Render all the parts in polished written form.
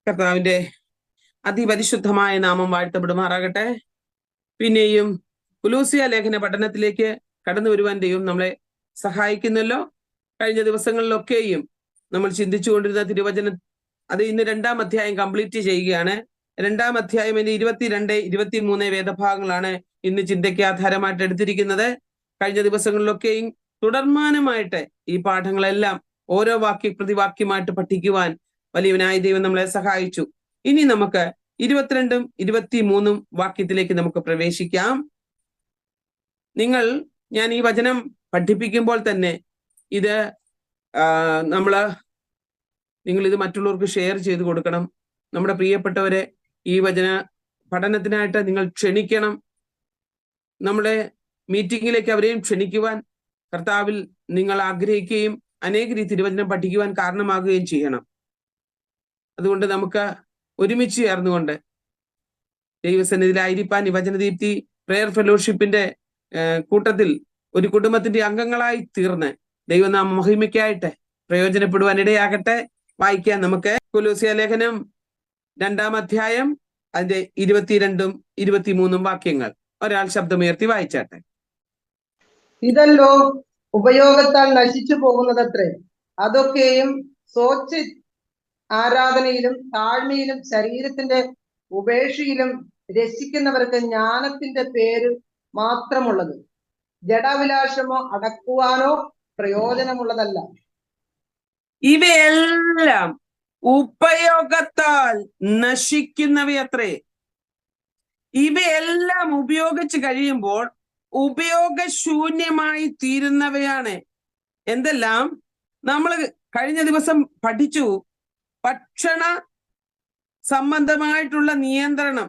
കർത്താവിന്റെ അതിപരിശുദ്ധമായ നാമം വാഴ്ത്തപ്പെടുമാറാകട്ടെ. പിന്നെയും കൊലോസ്യ ലേഖന പഠനത്തിലേക്ക് കടന്നു വരുവാൻ ദൈവം നമ്മളെ സഹായിക്കുന്നല്ലോ. കഴിഞ്ഞ ദിവസങ്ങളിലൊക്കെയും നമ്മൾ ചിന്തിച്ചുകൊണ്ടിരുന്ന തിരുവചനം അത് ഇന്ന് 2-ാം അധ്യായം കംപ്ലീറ്റ് ചെയ്യുകയാണ്. 2-ാം അധ്യായം 22, 23 വേദഭാഗങ്ങളാണ് ഇന്ന് ചിന്തയ്ക്ക് ആധാരമായിട്ട് എടുത്തിരിക്കുന്നത്. കഴിഞ്ഞ ദിവസങ്ങളിലൊക്കെയും തുടർമാനമായിട്ട് ഈ പാഠങ്ങളെല്ലാം ഓരോ പ്രതിവാക്യമായിട്ട് പഠിക്കുവാൻ വലിയവനായ ദൈവം നമ്മളെ സഹായിച്ചു. ഇനി നമുക്ക് 22-ഉം 23-ഉം വാക്യത്തിലേക്ക് നമുക്ക് പ്രവേശിക്കാം. ഞാൻ ഈ വചനം പഠിപ്പിക്കുമ്പോൾ തന്നെ നിങ്ങൾ ഇത് മറ്റുള്ളവർക്ക് ഷെയർ ചെയ്ത് കൊടുക്കണം. നമ്മുടെ പ്രിയപ്പെട്ടവരെ ഈ വചന പഠനത്തിനായിട്ട് നിങ്ങൾ ക്ഷണിക്കണം. നമ്മുടെ മീറ്റിങ്ങിലേക്ക് അവരെയും ക്ഷണിക്കുവാൻ കർത്താവിൽ നിങ്ങൾ ആഗ്രഹിക്കുകയും അനേകർ ഈ തിരുവചനം പഠിക്കുവാൻ കാരണമാകുകയും ചെയ്യണം. അതുകൊണ്ട് നമുക്ക് ഒരുമിച്ച് ചേർന്നുകൊണ്ട് ദൈവസന്നിധിയിലായിരിക്കാൻ ഈ വചനദീപ്തി പ്രയർ ഫെലോഷിപ്പിന്റെ കൂട്ടത്തിൽ ഒരു കുടുംബത്തിന്റെ അംഗങ്ങളായി തീർന്ന് ദൈവനാമ മഹിമയ്ക്കായിട്ട് പ്രയോജനപ്പെടുവാൻ ഇടയാകട്ടെ. വായിക്കാൻ നമുക്ക് കൊലോസ്യ ലേഖനം 2-ാം അധ്യായം അതിന്റെ 22-ഉം 23-ഉം വാക്യങ്ങൾ ഒരാൾ ശബ്ദമുയർത്തി വായിച്ചാട്ടെ. ഇതല്ലോ ഉപയോഗത്താൽ നശിച്ചു പോകുന്നതത്രേ, അതൊക്കെയും ആരാധനയിലും താഴ്മയിലും ശരീരത്തിന്റെ ഉപേക്ഷയിലും രസിക്കുന്നവർക്ക് ജ്ഞാനത്തിന്റെ പേര് മാത്രമുള്ളത്, ജഡാഭിലാഷമോ അടക്കുവാനോ പ്രയോജനമുള്ളതല്ല. ഇവയെല്ലാം ഉപയോഗത്താൽ നശിക്കുന്നവയത്രേ. ഇവയെല്ലാം ഉപയോഗിച്ച് കഴിയുമ്പോൾ ഉപയോഗശൂന്യമായി തീരുന്നവയാണ്. എന്തെല്ലാം? നമ്മൾ കഴിഞ്ഞ ദിവസം പഠിച്ചു. ഭക്ഷണ സംബന്ധമായിട്ടുള്ള നിയന്ത്രണം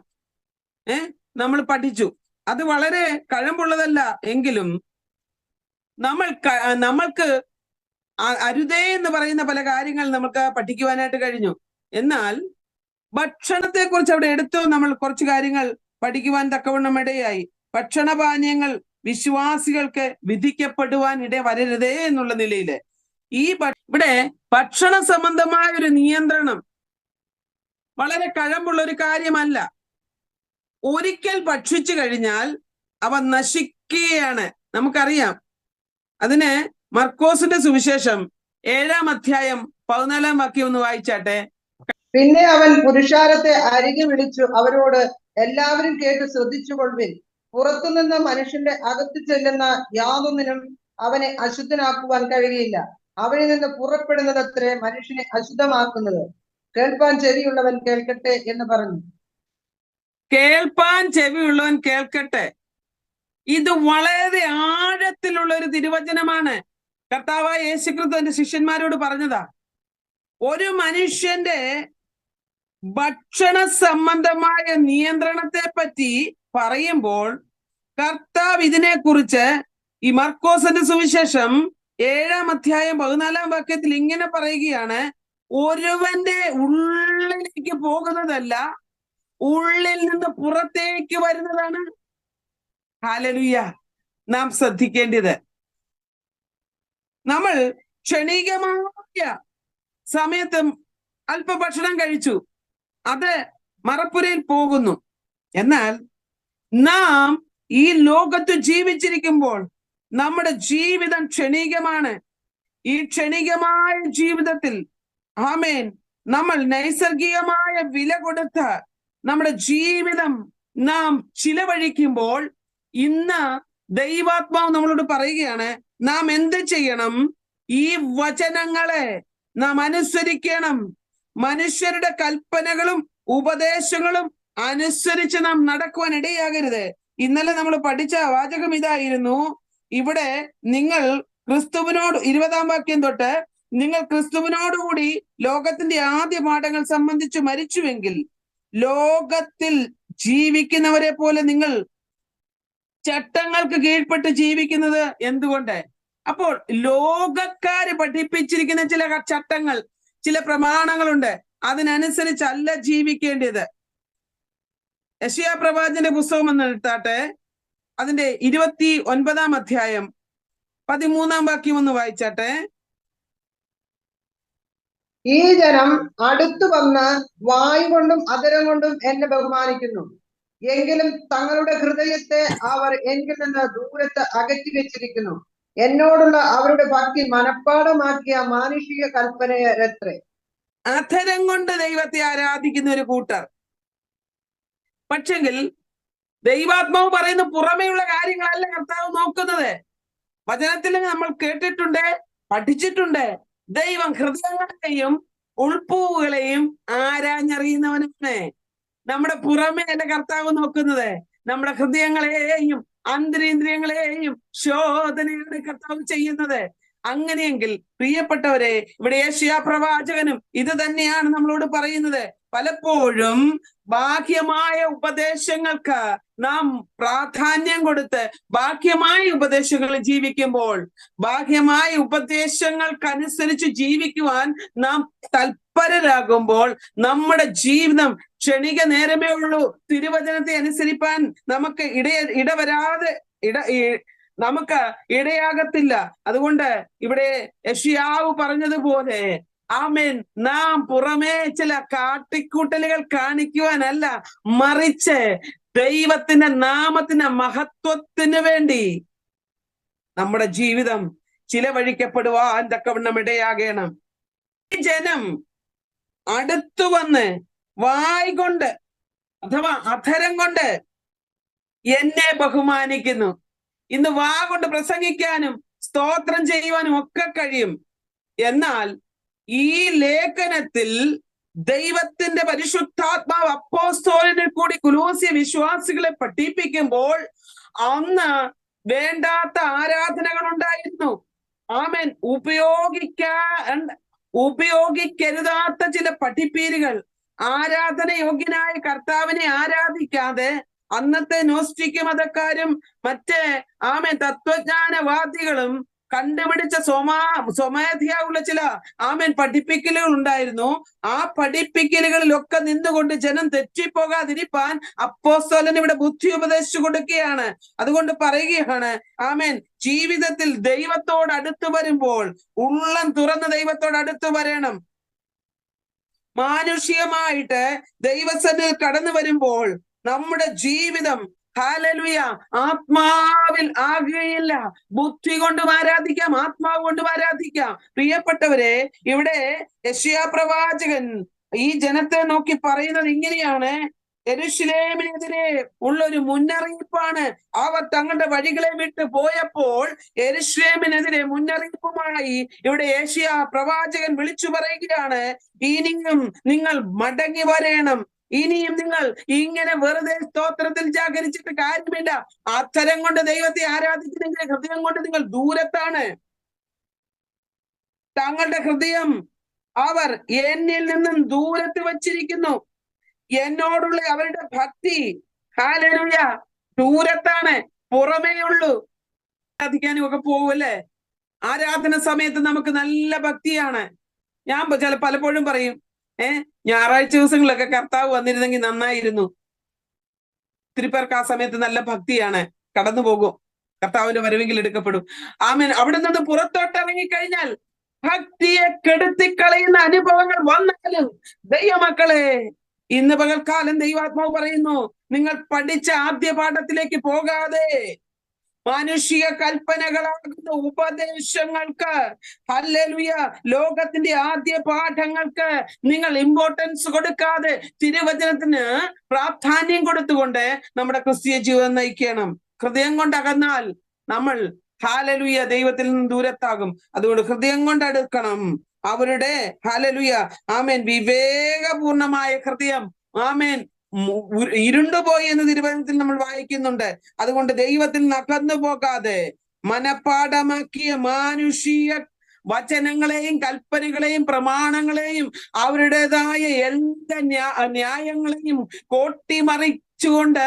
നമ്മൾ പഠിച്ചു. അത് വളരെ കഴമ്പുള്ളതല്ല എങ്കിലും നമ്മൾക്ക് അരുതേ എന്ന് പറയുന്ന പല കാര്യങ്ങൾ നമുക്ക് പഠിക്കുവാനായിട്ട് കഴിഞ്ഞു. എന്നാൽ ഭക്ഷണത്തെക്കുറിച്ച് അവിടെ എടുത്തു നമ്മൾ കുറച്ച് കാര്യങ്ങൾ പഠിക്കുവാൻ തക്കവണ്ണം ഇടയായി. ഭക്ഷണപാനീയങ്ങൾ വിശ്വാസികൾക്ക് വിധിക്കപ്പെടുവാൻ ഇട വരരുതേ എന്നുള്ള നിലയില് ഇവിടെ ഭക്ഷണ സംബന്ധമായ ഒരു നിയന്ത്രണം വളരെ കഴമ്പുള്ള ഒരു കാര്യമല്ല. ഒരിക്കൽ ഭക്ഷിച്ചു കഴിഞ്ഞാൽ അവ നശിക്കുകയാണ്. നമുക്കറിയാം. അതിന് മർക്കോസിന്റെ സുവിശേഷം 7-ാം അധ്യായം 14-ാം വാക്യം ഒന്ന് വായിച്ചാട്ടെ. പിന്നെ അവൻ പുരുഷാരത്തെ അരികെ വിളിച്ചു അവരോട്, എല്ലാവരും കേട്ട് ശ്രദ്ധിച്ചുകൊള്ളുവിൻ. പുറത്തുനിന്ന് മനുഷ്യന്റെ അകത്ത് ചെല്ലുന്ന യാതൊന്നിനും അവനെ അശുദ്ധനാക്കുവാൻ കഴിയില്ല. അവനിൽ നിന്ന് പുറപ്പെടുന്നതത്രേ മനുഷ്യനെ അശുദ്ധമാക്കുന്നത്. കേൾപ്പാൻ ചെവിയുള്ളവൻ കേൾക്കട്ടെ എന്ന് പറഞ്ഞു. കേൾപ്പാൻ ചെവിയുള്ളവൻ കേൾക്കട്ടെ. ഇത് വളരെ ആഴത്തിലുള്ള ഒരു തിരുവചനമാണ്. കർത്താവായ യേശുക്രിസ്തു തന്റെ ശിഷ്യന്മാരോട് പറഞ്ഞതാ. ഒരു മനുഷ്യന്റെ ഭക്ഷണ സംബന്ധമായ നിയന്ത്രണത്തെ പറ്റി പറയുമ്പോൾ കർത്താവ് ഇതിനെക്കുറിച്ച് ഈ മർക്കോസിന്റെ സുവിശേഷം 7-ാം അധ്യായം 14-ാം വാക്യത്തിൽ ഇങ്ങനെ പറയുകയാണ്: ഒരുവന്റെ ഉള്ളിലേക്ക് പോകുന്നതല്ല, ഉള്ളിൽ നിന്ന് പുറത്തേക്ക് വരുന്നതാണ്. ഹല്ലേലൂയ. നാം ശ്രദ്ധിക്കേണ്ടത്, നമ്മൾ ക്ഷണികമായ സമയത്ത് അല്പ ഭക്ഷണം കഴിച്ചു, അത് മറപ്പുരയിൽ പോകുന്നു. എന്നാൽ നാം ഈ ലോകത്ത് ജീവിച്ചിരിക്കുമ്പോൾ നമ്മുടെ ജീവിതം ക്ഷണികമാണ്. ഈ ക്ഷണികമായ ജീവിതത്തിൽ നമ്മൾ നൈസർഗികമായ വില കൊടുത്ത് നമ്മുടെ ജീവിതം നാം ചിലവഴിക്കുമ്പോൾ ഇന്ന് ദൈവാത്മാവ് നമ്മളോട് പറയുകയാണ്, നാം എന്ത് ചെയ്യണം? ഈ വചനങ്ങളെ നാം അനുസരിക്കണം. മനുഷ്യരുടെ കൽപ്പനകളും ഉപദേശങ്ങളും അനുസരിച്ച് നാം നടക്കുവാൻ ഇടയാകരുത്. ഇന്നലെ നമ്മൾ പഠിച്ച വാചകം ഇതായിരുന്നു. ഇവിടെ നിങ്ങൾ ക്രിസ്തുവിനോട് 20-ാം വാക്യം തൊട്ട്, നിങ്ങൾ ക്രിസ്തുവിനോടുകൂടി ലോകത്തിന്റെ ആദ്യ പാഠങ്ങൾ സംബന്ധിച്ച് മരിച്ചുവെങ്കിൽ ലോകത്തിൽ ജീവിക്കുന്നവരെ പോലെ നിങ്ങൾ ചട്ടങ്ങൾക്ക് കീഴ്പ്പെട്ട് ജീവിക്കുന്നത് എന്തുകൊണ്ട്? അപ്പോൾ ലോകക്കാര് പഠിപ്പിച്ചിരിക്കുന്ന ചില ചട്ടങ്ങൾ, ചില പ്രമാണങ്ങളുണ്ട്. അതിനനുസരിച്ചല്ല ജീവിക്കേണ്ടത്. യെശയ്യാ പ്രവാചകന്റെ പുസ്തകം എന്ന് എടുത്താട്ടെ, അതിന്റെ 29-ാം അധ്യായം 13-ാം വാക്യം ഒന്ന് വായിച്ചാട്ടെ. ഈ ജനം അടുത്തു വന്ന് വായു കൊണ്ടും അധരം കൊണ്ടും എന്നെ ബഹുമാനിക്കുന്നു, എങ്കിലും തങ്ങളുടെ ഹൃദയത്തെ അവർ എന്നിൽ നിന്ന് ദൂരത്ത് അകറ്റി വെച്ചിരിക്കുന്നു. എന്നോടുള്ള അവരുടെ ഭക്തി മനഃപ്പാടമാക്കിയ മാനുഷിക കൽപ്പനയത്രേ. അധരം കൊണ്ട് ദൈവത്തെ ആരാധിക്കുന്ന ഒരു കൂട്ടർ. പക്ഷെങ്കിൽ ദൈവാത്മാവ് പറയുന്ന പുറമെയുള്ള കാര്യങ്ങളല്ല കർത്താവ് നോക്കുന്നത്. വചനത്തിൽ നമ്മൾ കേട്ടിട്ടുണ്ട്, പഠിച്ചിട്ടുണ്ട്, ദൈവം ഹൃദയങ്ങളെയും ഉൾപ്പൂവുകളെയും ആരാഞ്ഞറിയുന്നവനാണ്. നമ്മുടെ പുറമേ അല്ല കർത്താവ് നോക്കുന്നത്, നമ്മുടെ ഹൃദയങ്ങളെയും അന്തരേന്ദ്രിയങ്ങളെയും ശോധനയാണ് കർത്താവ് ചെയ്യുന്നത്. അങ്ങനെയെങ്കിൽ പ്രിയപ്പെട്ടവരെ, ഇവിടെ യെശയ്യാ പ്രവാചകനും ഇത് തന്നെയാണ് നമ്മളോട് പറയുന്നത്. പലപ്പോഴും ബാഹ്യമായ ഉപദേശങ്ങൾക്ക് നാം പ്രാധാന്യം കൊടുത്ത് ബാഹ്യമായ ഉപദേശങ്ങൾ ജീവിക്കുമ്പോൾ, ബാഹ്യമായ ഉപദേശങ്ങൾക്കനുസരിച്ച് ജീവിക്കുവാൻ നാം തൽപരരാകുമ്പോൾ നമ്മുടെ ജീവിതം ക്ഷണിക നേരമേ ഉള്ളൂ. തിരുവചനത്തെ അനുസരിപ്പാൻ നമുക്ക് നമുക്ക് ഇടയാകത്തില്ല. അതുകൊണ്ട് ഇവിടെ യെശയ്യാവ് പറഞ്ഞതുപോലെ, ആമേൻ, നാം പുറമേ ചില കാട്ടിക്കൂട്ടലുകൾ കാണിക്കുവാനല്ല, മറിച്ച് ദൈവത്തിന്റെ നാമത്തിന്റെ മഹത്വത്തിന് വേണ്ടി നമ്മുടെ ജീവിതം ചിലവഴിക്കപ്പെടുവാൻ തക്കവണ്ണം ഇടയാകണം. ഈ ജനം അടുത്തു വന്ന് വായ് കൊണ്ട് അഥവാ അധരം കൊണ്ട് എന്നെ ബഹുമാനിക്കുന്നു. ഇന്ന് വാ കൊണ്ട് പ്രസംഗിക്കാനും സ്തോത്രം ചെയ്യുവാനും ഒക്കെ കഴിയും. എന്നാൽ ഈ ലേഖനത്തിൽ ദൈവത്തിന്റെ പരിശുദ്ധാത്മാവ് അപ്പോസ്തലനിൽ കൂടി കൊലോസ്യ വിശ്വാസികളെ പഠിപ്പിക്കുമ്പോൾ അന്ന് വേണ്ടാത്ത ആരാധനകൾ ഉണ്ടായിരുന്നു. ആമേൻ. ഉപയോഗിക്കരുതാത്ത ചില പഠിപ്പീരുകൾ, ആരാധന യോഗ്യനായ കർത്താവിനെ ആരാധിക്കാതെ അന്നത്തെ നോസ്റ്റിക് മതക്കാരും മറ്റ് തത്വജ്ഞാനവാദികളും കണ്ടുപിടിച്ച സ്വമേധയായുള്ള ചില പഠിപ്പിക്കലുകൾ ഉണ്ടായിരുന്നു. ആ പഠിപ്പിക്കലുകളിലൊക്കെ നിന്നുകൊണ്ട് ജനം തെറ്റിപ്പോകാതിരിപ്പാൻ അപ്പോസ്തലൻ ഇവിടെ ബുദ്ധി ഉപദേശിച്ചു കൊടുക്കുകയാണ്. അതുകൊണ്ട് പറയുകയാണ്, ജീവിതത്തിൽ ദൈവത്തോട് അടുത്തു വരുമ്പോൾ ഉള്ളം തുറന്ന് ദൈവത്തോട് അടുത്തു വരണം. മാനുഷികമായിട്ട് ദൈവസന്നിധിയിൽ കടന്നു വരുമ്പോൾ നമ്മുടെ ജീവിതം ഹല്ലേലൂയ ആത്മാവിൽ ആകുകയില്ല. ബുദ്ധി കൊണ്ടും ആരാധിക്കാം, ആത്മാവ് കൊണ്ടും ആരാധിക്കാം. പ്രിയപ്പെട്ടവരെ, ഇവിടെ യെശയ്യാ പ്രവാചകൻ ഈ ജനത്തെ നോക്കി പറയുന്നത് ഇങ്ങനെയാണ്. യെരൂശലേമിനെതിരെ ഉള്ളൊരു മുന്നറിയിപ്പാണ്. അവർ തങ്ങളുടെ വഴികളെ വിട്ട് പോയപ്പോൾ യെരൂശലേമിനെതിരെ മുന്നറിയിപ്പുമായി ഇവിടെ യെശയ്യാ പ്രവാചകൻ വിളിച്ചു പറയുകയാണ്, ഇനിയും നിങ്ങൾ മടങ്ങി വരേണം, ഇനിയും നിങ്ങൾ ഇങ്ങനെ വെറുതെ സ്തോത്രത്തിൽ ജാഗരിച്ചിട്ട് കാര്യമില്ല. അധരം കൊണ്ട് ദൈവത്തെ ആരാധിക്കുന്നെങ്കിൽ ഹൃദയം കൊണ്ട് നിങ്ങൾ ദൂരത്താണ്. തങ്ങളുടെ ഹൃദയം അവർ എന്നിൽ നിന്നും ദൂരത്ത് വച്ചിരിക്കുന്നു. എന്നോടുള്ള അവരുടെ ഭക്തി ഹല്ലേലൂയ ദൂരത്താണ്, പുറമേ ഉള്ളൂ. ആരാധിക്കാനും ഒക്കെ പോവല്ലേ? ആരാധന സമയത്ത് നമുക്ക് നല്ല ഭക്തിയാണ്. ഞാൻ പലപ്പോഴും പറയും, ഞായറാഴ്ച ദിവസങ്ങളിലൊക്കെ കർത്താവ് വന്നിരുന്നെങ്കിൽ നന്നായിരുന്നു. ഒത്തിരി പേർക്ക് ആ സമയത്ത് നല്ല ഭക്തിയാണ്, കടന്നു പോകും, കർത്താവിന്റെ വരവെങ്കിൽ എടുക്കപ്പെടും. ആമേൻ. അവിടെ നിന്ന് പുറത്തോട്ട് ഇറങ്ങിക്കഴിഞ്ഞാൽ ഭക്തിയെ കെടുത്തിക്കളയുന്ന അനുഭവങ്ങൾ വന്നാലും ദൈവമക്കളെ, ഇന്ന് പകൽക്കാലം ദൈവാത്മാവ് പറയുന്നു, നിങ്ങൾ പഠിച്ച ആദ്യ പാഠത്തിലേക്ക് പോകാതെ മാനുഷിക കൽപ്പനകളാകുന്ന ഉപദേശങ്ങൾക്ക്, ഹല്ലേലൂയ, ലോകത്തിന്റെ ആദ്യ പാഠങ്ങൾക്ക് നിങ്ങൾ ഇമ്പോർട്ടൻസ് കൊടുക്കാതെ തിരുവചനത്തിന് പ്രാധാന്യം കൊടുത്തുകൊണ്ട് നമ്മുടെ ക്രിസ്തീയ ജീവിതം നയിക്കണം. ഹൃദയം കൊണ്ട് അകന്നാൽ നമ്മൾ ഹല്ലേലൂയ ദൈവത്തിൽ നിന്ന് ദൂരത്താകും. അതുകൊണ്ട് ഹൃദയം കൊണ്ട് അടുക്കണം. അവരുടെ ഹല്ലേലൂയ വിവേകപൂർണമായ ഹൃദയം ഇരുണ്ടുപോയി എന്ന് തിരുവചനത്തിൽ നമ്മൾ വായിക്കുന്നുണ്ട്. അതുകൊണ്ട് ദൈവത്തിൽ നിന്ന് അകന്നു പോകാതെ മനഃപ്പാഠമാക്കിയ മാനുഷിക വചനങ്ങളെയും കൽപ്പനകളെയും പ്രമാണങ്ങളെയും അവരുടേതായ എല്ലാ ന്യായങ്ങളെയും കോട്ടിമറിച്ച കൊണ്ട്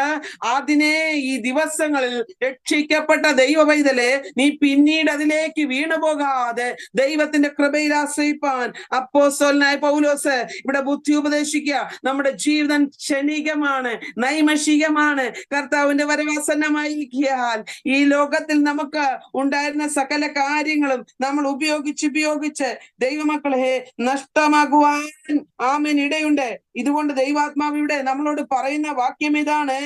അതിനെ ഈ ദിവസങ്ങളിൽ രക്ഷിക്കപ്പെട്ട ദൈവ പൈതലെ, നീ പിന്നീട് അതിലേക്ക് വീണുപോകാതെ ദൈവത്തിന്റെ കൃപയിൽ ആശ്രയിപ്പാൻ അപ്പോസ്തലനായ പൗലോസ് ഇവിടെ ബുദ്ധി ഉപദേശിക്കുക. നമ്മുടെ ജീവിതം ക്ഷണികമാണ്, നൈമഷികമാണ്. കർത്താവിന്റെ വരവാസന്നമായിരിക്കാൻ ഈ ലോകത്തിൽ നമുക്ക് ഉണ്ടായിരുന്ന സകല കാര്യങ്ങളും നമ്മൾ ഉപയോഗിച്ച് ദൈവമക്കളെ നഷ്ടമാകുവാൻ ആമേൻ ഇടയുണ്ട്. ഇതുകൊണ്ട് ദൈവാത്മാവ് ഇവിടെ നമ്മളോട് പറയുന്ന വാക്യം ഇതാണ്,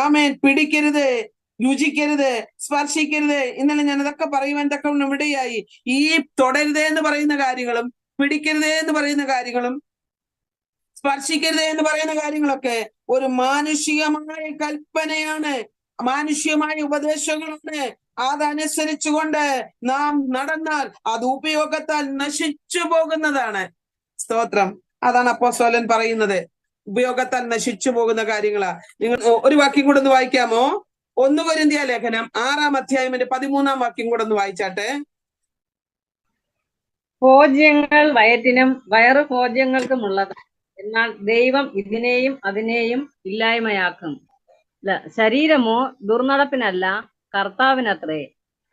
ആമേൻ, പിടിക്കരുത്, രുചിക്കരുത്, സ്പർശിക്കരുത്. ഇന്നലെ ഞാൻ അതൊക്കെ പറയുവാൻ തക്കവണ്ണം ഇടയായി. ഈ തൊടരുതേ എന്ന് പറയുന്ന കാര്യങ്ങളും പിടിക്കരുതേ എന്ന് പറയുന്ന കാര്യങ്ങളും സ്പർശിക്കരുതേ എന്ന് പറയുന്ന കാര്യങ്ങളൊക്കെ ഒരു മാനുഷികമായ കൽപ്പനയാണ്, മാനുഷികമായ ഉപദേശങ്ങളാണ്. അതനുസരിച്ചുകൊണ്ട് നാം നടന്നാൽ അത് ഉപയോഗത്താൽ നശിച്ചു പോകുന്നതാണ്. സ്തോത്രം. അതാണ് അപ്പോസ്തലൻ പറയുന്നത്, ഉപയോഗത്താൽ നശിച്ചു പോകുന്ന കാര്യങ്ങളാ. നിങ്ങൾ ഒരു വാക്യം കൂടെ ഒന്ന് വായിക്കാമോ? 1 കൊരിന്ത്യർ ലേഖനം 6-ാം അധ്യായം 13-ാം വാക്യം കൂടെ ഒന്ന് വായിച്ചാട്ടെ. ഭോജ്യങ്ങൾ വയറ്റിനും വയറ് ഭോജ്യങ്ങൾക്കുമുള്ളതാണ്, എന്നാൽ ദൈവം ഇതിനെയും അതിനെയും ഇല്ലായ്മയാക്കും. ശരീരമോ ദുർനടപ്പിനല്ല, കർത്താവിനത്രേ,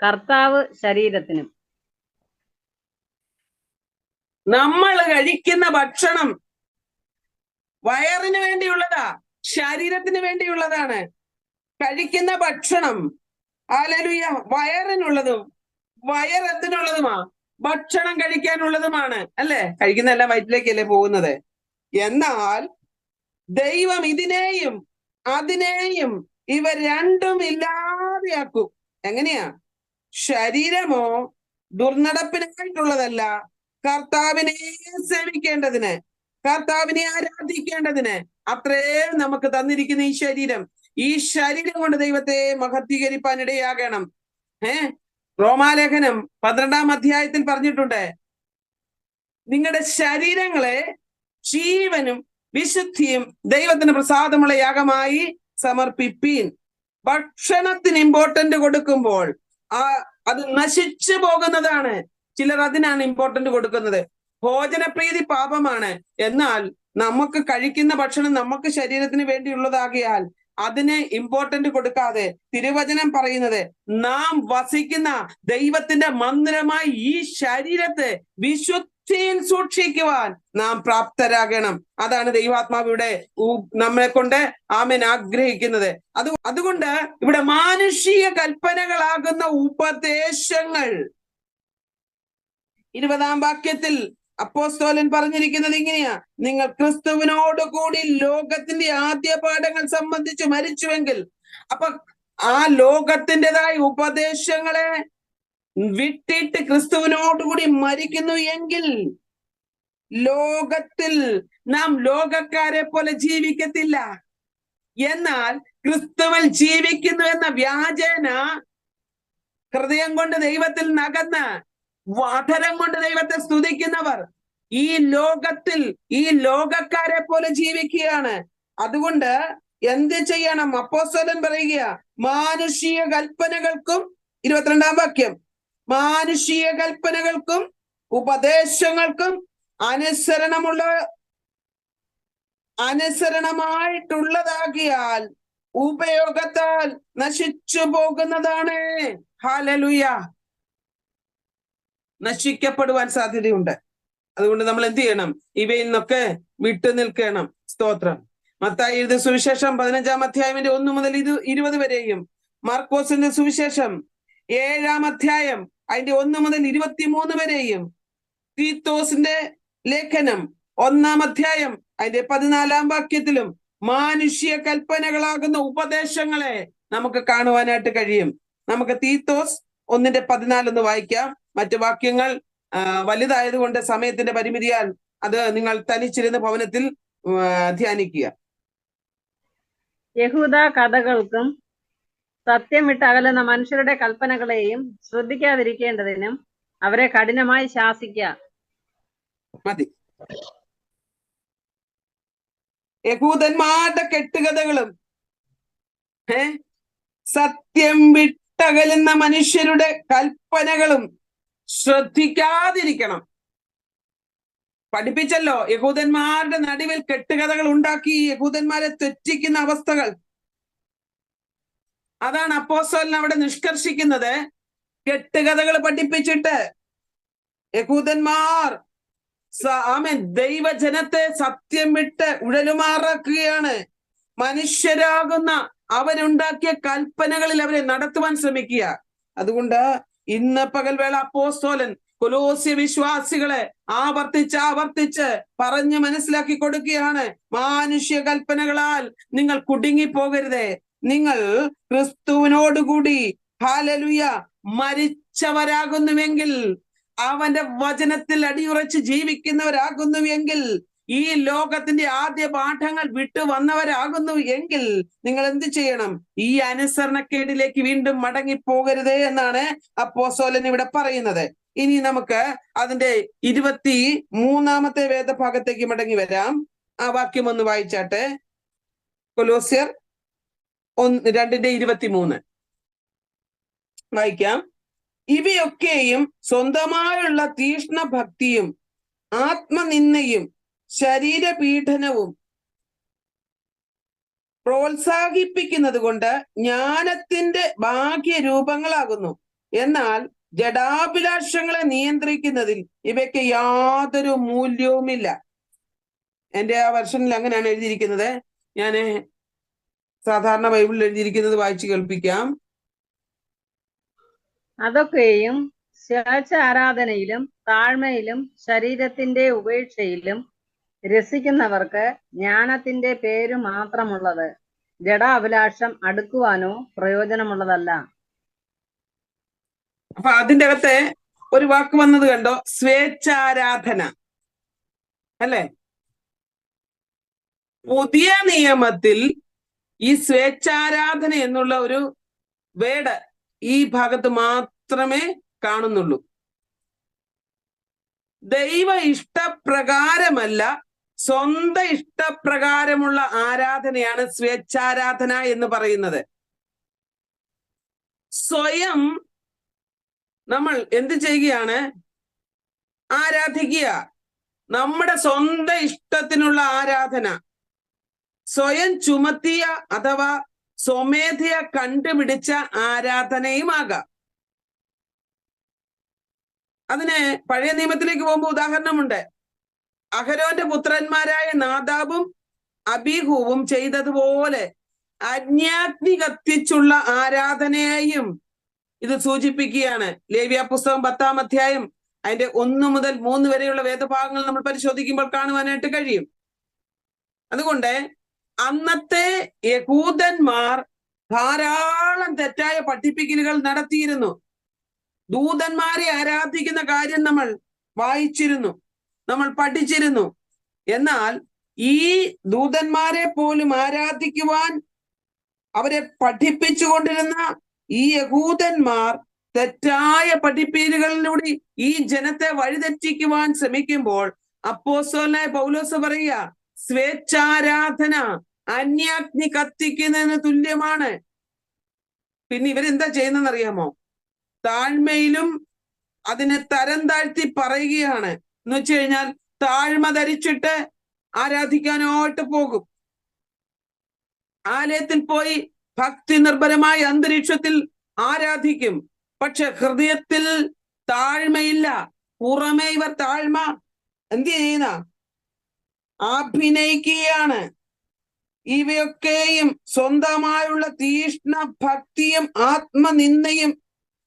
കർത്താവ് ശരീരത്തിനും. നമ്മൾ കഴിക്കുന്ന ഭക്ഷണം വയറിന് വേണ്ടിയുള്ളതാ, ശരീരത്തിന് വേണ്ടിയുള്ളതാണ്. കഴിക്കുന്ന ഭക്ഷണം ഹല്ലേലൂയ വയറിനുള്ളതും വയറെത്തിനുള്ളതുമാ, ഭക്ഷണം കഴിക്കാനുള്ളതുമാണ്, അല്ലേ? കഴിക്കുന്ന എല്ലാം വയറ്റിലേക്കല്ലേ പോകുന്നത്. എന്നാൽ ദൈവം ഇതിനെയും അതിനെയും ഇവ രണ്ടും ഇല്ലാതെയാക്കും. എങ്ങനെയാ? ശരീരമോ ദുർനടപ്പിനായിട്ടുള്ളതല്ല, കർത്താവിനെ സേവിക്കേണ്ടതിന്, കർത്താവിനെ ആരാധിക്കേണ്ടതിന് അത്രേ നമുക്ക് തന്നിരിക്കുന്ന ഈ ശരീരം കൊണ്ട് ദൈവത്തെ മഹത്വീകരിപ്പാൻ ഇടയാകണം. റോമാലേഖനം 12-ാം അധ്യായത്തിൽ പറഞ്ഞിട്ടുണ്ട്, നിങ്ങളുടെ ശരീരങ്ങളെ ജീവനും വിശുദ്ധിയും ദൈവത്തിന് പ്രസാദമുള്ള യാഗമായി സമർപ്പിപ്പീൻ. ഭക്ഷണത്തിന് ഇമ്പോർട്ടന്റ് കൊടുക്കുമ്പോൾ അത് നശിച്ചു പോകുന്നതാണ്. ചിലർ അതിനാണ് ഇമ്പോർട്ടന്റ് കൊടുക്കുന്നത്. ഭോജനപ്രീതി പാപമാണ്. എന്നാൽ നമുക്ക് കഴിക്കുന്ന ഭക്ഷണം നമുക്ക് ശരീരത്തിന് വേണ്ടിയുള്ളതാകിയാൽ അതിന് ഇമ്പോർട്ടന്റ് കൊടുക്കാതെ തിരുവചനം പറയുന്നത്, നാം വസിക്കുന്ന ദൈവത്തിന്റെ മന്ദിരമായി ഈ ശരീരത്തെ വിശുദ്ധിയിൽ സൂക്ഷിക്കുവാൻ നാം പ്രാപ്തരാകണം. അതാണ് ദൈവാത്മാവിടെ നമ്മളെ കൊണ്ട് ആമേൻ ആഗ്രഹിക്കുന്നത്. അതുകൊണ്ട് ഇവിടെ മാനുഷിക കൽപ്പനകളാകുന്ന ഉപദേശങ്ങൾ 20-ാം വാക്യത്തിൽ അപ്പോസ്തലൻ പറഞ്ഞിരിക്കുന്നത് ഇങ്ങനെയാ, നിങ്ങൾ ക്രിസ്തുവിനോട് കൂടി ലോകത്തിന്റെ ആദ്യ പാഠങ്ങൾ സംബന്ധിച്ച് മരിച്ചുവെങ്കിൽ, അപ്പൊ ആ ലോകത്തിൻ്റെതായ ഉപദേശങ്ങളെ വിട്ടിട്ട് ക്രിസ്തുവിനോടുകൂടി മരിക്കുന്നു എങ്കിൽ ലോകത്തിൽ നാം ലോകക്കാരെ പോലെ ജീവിക്കത്തില്ല. എന്നാൽ ക്രിസ്തുവിൽ ജീവിക്കുന്നു എന്ന വ്യാജേന ഹൃദയം കൊണ്ട് ദൈവത്തിൽ നകന്ന് അധരം കൊണ്ട് ദൈവത്തെ സ്തുതിക്കുന്നവർ ഈ ലോകത്തിൽ ഈ ലോകക്കാരെ പോലെ ജീവിക്കുകയാണ്. അതുകൊണ്ട് എന്ത് ചെയ്യണം? അപ്പോസ്തലൻ പറയുക, മാനുഷിക കൽപ്പനകൾക്കും 22-ാം വാക്യം, മാനുഷിക കൽപ്പനകൾക്കും ഉപദേശങ്ങൾക്കും അനുസരണമായിട്ടുള്ളതാകിയാൽ ഉപയോഗത്താൽ നശിച്ചു പോകുന്നതാണ്. ഹല്ലേലൂയ. നശിക്കപ്പെടുവാൻ സാധ്യതയുണ്ട്. അതുകൊണ്ട് നമ്മൾ എന്ത് ചെയ്യണം? ഇവയിൽ നിന്നൊക്കെ വിട്ടു നിൽക്കണം. സ്തോത്രം. മത്തായി എഴുതിയ സുവിശേഷം 15-ാം അധ്യായം 1 മുതൽ 20 വരെയും, മാർക്കോസിന്റെ സുവിശേഷം 7-ാം അധ്യായം 1 മുതൽ 23 വരെയും, തീത്തോസിന്റെ ലേഖനം 1-ാം അധ്യായം 14-ാം വാക്യത്തിലും മാനുഷ്യ കൽപ്പനകളാകുന്ന ഉപദേശങ്ങളെ നമുക്ക് കാണുവാനായിട്ട് കഴിയും. നമുക്ക് തീത്തോസ് 1:14 വായിക്കാം. മറ്റു വാക്യങ്ങൾ വലുതായതുകൊണ്ട് സമയത്തിന്റെ പരിമിതിയാൽ അത് നിങ്ങൾ തനിച്ചിരുന്ന ഭവനത്തിൽ ധ്യാനിക്കുക. യഹൂദ കഥകൾക്കും സത്യം വിട്ട് അകലുന്ന മനുഷ്യരുടെ കൽപ്പനകളെയും ശ്രദ്ധിക്കാതിരിക്കേണ്ടതിനും അവരെ കഠിനമായി ശാസിക്കുക. മതി. യഹൂദന്മാരുടെ കെട്ടുകഥകളും സത്യം വിട്ടകലുന്ന മനുഷ്യരുടെ കൽപ്പനകളും ശ്രദ്ധിക്കാതിരിക്കണം. പഠിപ്പിച്ചല്ലോ, യഹൂദന്മാരുടെ നടുവിൽ കെട്ടുകഥകൾ ഉണ്ടാക്കി യഹൂദന്മാരെ തെറ്റിക്കുന്ന അവസ്ഥകൾ. അതാണ് അപ്പോസ്തലൻ അവിടെ നിഷ്കർഷിക്കുന്നത്. കെട്ടുകഥകൾ പഠിപ്പിച്ചിട്ട് യഹൂദന്മാർ ആമേൻ ദൈവജനത്തെ സത്യം വിട്ട് ഉഴലുമാറാക്കുകയാണ്. മനുഷ്യരാകുന്ന അവരുണ്ടാക്കിയ കൽപ്പനകളിൽ അവരെ നടത്തുവാൻ ശ്രമിക്കുക. അതുകൊണ്ട് ഇന്ന് പകൽവേള അപ്പോസ്തലൻ കൊലോസ്യ വിശ്വാസികളെ ആവർത്തിച്ച് പറഞ്ഞ് മനസ്സിലാക്കി കൊടുക്കുകയാണ്. മാനുഷ്യ കൽപ്പനകളാൽ നിങ്ങൾ കുടുങ്ങിപ്പോകരുതേ. നിങ്ങൾ ക്രിസ്തുവിനോടുകൂടി ഹല്ലേലൂയ മരിച്ചവരാകുന്നുവെങ്കിൽ, അവന്റെ വചനത്തിൽ അടിയുറച്ച് ജീവിക്കുന്നവരാകുന്നുവെങ്കിൽ, ഈ ലോകത്തിന്റെ ആദ്യ പാഠങ്ങൾ വിട്ടു വന്നവരാകുന്നു എങ്കിൽ നിങ്ങൾ എന്ത് ചെയ്യണം? ഈ അനുസരണക്കേടിലേക്ക് വീണ്ടും മടങ്ങിപ്പോകരുതേ എന്നാണ് അപ്പോസ്തലൻ ഇവിടെ പറയുന്നത്. ഇനി നമുക്ക് അതിന്റെ 23 വേദഭാഗത്തേക്ക് മടങ്ങി വരാം. ആ വാക്യം ഒന്ന് വായിച്ചാട്ടെ. കൊലോസ്യർ 2:23 വായിക്കാം. ഇവയൊക്കെയും സ്വന്തമായുള്ള തീഷ്ണ ഭക്തിയും ആത്മനിന്ദയും ശരീരപീഡനവും പ്രോത്സാഹിപ്പിക്കുന്നത് കൊണ്ട് ജ്ഞാനത്തിന്റെ ഭാഗ്യരൂപങ്ങളാകുന്നു. എന്നാൽ ജഡാഭിലാഷങ്ങളെ നിയന്ത്രിക്കുന്നതിൽ ഇവയ്ക്ക് യാതൊരു മൂല്യവുമില്ല. എന്റെ ആ വെർഷനിൽ അങ്ങനെയാണ് എഴുതിയിരിക്കുന്നത്. ഞാൻ സാധാരണ ബൈബിളിൽ എഴുതിയിരിക്കുന്നത് വായിച്ചു കേൾപ്പിക്കാം. അതൊക്കെയും സ്വേച്ഛാരാധനയിലും താഴ്മയിലും ശരീരത്തിന്റെ ഉപേക്ഷയിലും രസിക്കുന്നവർക്ക് ജ്ഞാനത്തിന്റെ പേര് മാത്രമുള്ളത്, ജഡാഭിലാഷം അടുക്കുവാനോ പ്രയോജനമുള്ളതല്ല. അപ്പൊ അതിന്റെ അകത്തെ ഒരു വാക്ക് വന്നത് കണ്ടോ? സ്വേച്ഛാരാധന അല്ലെ? പുതിയ നിയമത്തിൽ ഈ സ്വേച്ഛാരാധന എന്നുള്ള ഒരു വേർഡ് ഈ ഭാഗത്ത് മാത്രമേ കാണുന്നുള്ളൂ. ദൈവ ഇഷ്ടപ്രകാരമല്ല, സ്വന്തം ഇഷ്ടപ്രകാരമുള്ള ആരാധനയാണ് സ്വേച്ഛാരാധന എന്ന് പറയുന്നത്. സ്വയം നമ്മൾ എന്ത് ചെയ്യുകയാണ്? ആരാധിക്കുക. നമ്മുടെ സ്വന്തം ഇഷ്ടത്തിനുള്ള ആരാധന, സ്വയം ചുമത്തിയ അഥവാ സ്വമേധയ കണ്ടുപിടിച്ച ആരാധനയുമാകാം. അതിന് പഴയ നിയമത്തിലേക്ക് പോകുമ്പോൾ ഉദാഹരണമുണ്ട്. അഹരോന്റെ പുത്രന്മാരായ നാദാബും അബീഹൂവും ചെയ്തതുപോലെ അജ്ഞാഗ്നി കത്തിച്ചുള്ള ആരാധനയെയും ഇത് സൂചിപ്പിക്കുകയാണ്. ലേവ്യ പുസ്തകം 10-ാം അധ്യായം അതിന്റെ 1 മുതൽ 3 വരെയുള്ള വേദഭാഗങ്ങൾ നമ്മൾ പരിശോധിക്കുമ്പോൾ കാണുവാനായിട്ട് കഴിയും. അതുകൊണ്ട് അന്നത്തെ യഹൂദന്മാർ ധാരാളം തെറ്റായ പഠിപ്പിക്കലുകൾ നടത്തിയിരുന്നു. ദൂതന്മാരെ ആരാധിക്കുന്ന കാര്യം നമ്മൾ വായിച്ചിരുന്നു, നമ്മൾ പഠിച്ചിരുന്നു. എന്നാൽ ഈ ദൂതന്മാരെ പോലും ആരാധിക്കുവാൻ അവരെ പഠിപ്പിച്ചുകൊണ്ടിരുന്ന ഈ യഹൂദന്മാർ തെറ്റായ പഠിപ്പീരുകളിലൂടെ ഈ ജനത്തെ വഴിതെറ്റിക്കുവാൻ ശ്രമിക്കുമ്പോൾ അപ്പോസ്തലനായ പൗലോസ് പറയുക, സ്വേച്ഛാരാധന അന്യാഗ്നി കത്തിക്കുന്നതിന് തുല്യമാണ്. പിന്നെ ഇവരെന്താ ചെയ്യുന്നതെന്ന് അറിയാമോ? താഴ്മയിലും അതിനെ തരം താഴ്ത്തി പറയുകയാണ്. എന്ന് വെച്ച് കഴിഞ്ഞാൽ താഴ്മ ധരിച്ചിട്ട് ആരാധിക്കാനായിട്ട് പോകും. ആലയത്തിൽ പോയി ഭക്തി നിർഭരമായ അന്തരീക്ഷത്തിൽ ആരാധിക്കും. പക്ഷെ ഹൃദയത്തിൽ താഴ്മയില്ല. പുറമേ ഇവർ താഴ്മ എന്ത് ചെയ്യുന്ന? അഭിനയിക്കുകയാണ്. ഇവയൊക്കെയും സ്വന്തമായുള്ള തീഷ്ണ ഭക്തിയും ആത്മനിന്ദയും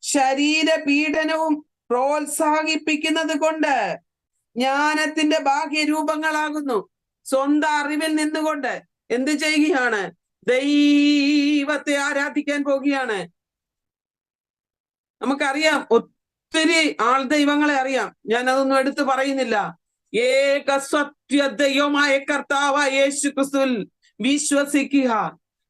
ശരീരപീഡനവും പ്രോത്സാഹിപ്പിക്കുന്നത് കൊണ്ട് ജ്ഞാനത്തിന്റെ ബാഹ്യരൂപങ്ങളാകുന്നു. സ്വന്തം അറിവിൽ നിന്നുകൊണ്ട് എന്ത് ചെയ്യുകയാണ്? ദൈവത്തെ ആരാധിക്കാൻ പോകുകയാണ്. നമുക്കറിയാം, ഒത്തിരി ആൾ ദൈവങ്ങളെ അറിയാം. ഞാൻ അതൊന്നും എടുത്തു പറയുന്നില്ല. ഏക സത്യ ദൈവമായ കർത്താവായ യേശു ക്രിസ്തുവിൽ വിശ്വസിക്കുക.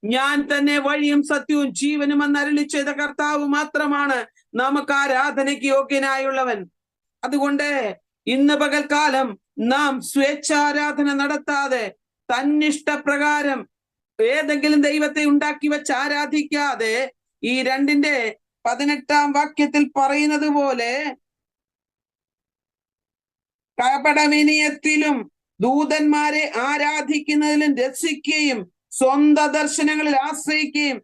ഞാൻ തന്നെ വഴിയും സത്യവും ജീവനും എന്ന് അരുളി ചെയ്ത കർത്താവ് മാത്രമാണ് നമുക്ക് ആരാധനയ്ക്ക് യോഗ്യനായുള്ളവൻ. അതുകൊണ്ട് ഇന്ന് പകൽക്കാലം നാം സ്വേച്ഛാരാധന നടത്താതെ തന്നിഷ്ടപ്രകാരം ഏതെങ്കിലും ദൈവത്തെ ഉണ്ടാക്കി വെച്ച് ആരാധിക്കാതെ ഈ 2:18 വാക്യത്തിൽ പറയുന്നത് പോലെ കപടവിനയത്തിലും ദൂതന്മാരെ ആരാധിക്കുന്നതിലും രസിക്കുകയും സ്വന്തം ദർശനങ്ങളിൽ ആശ്രയിക്കുകയും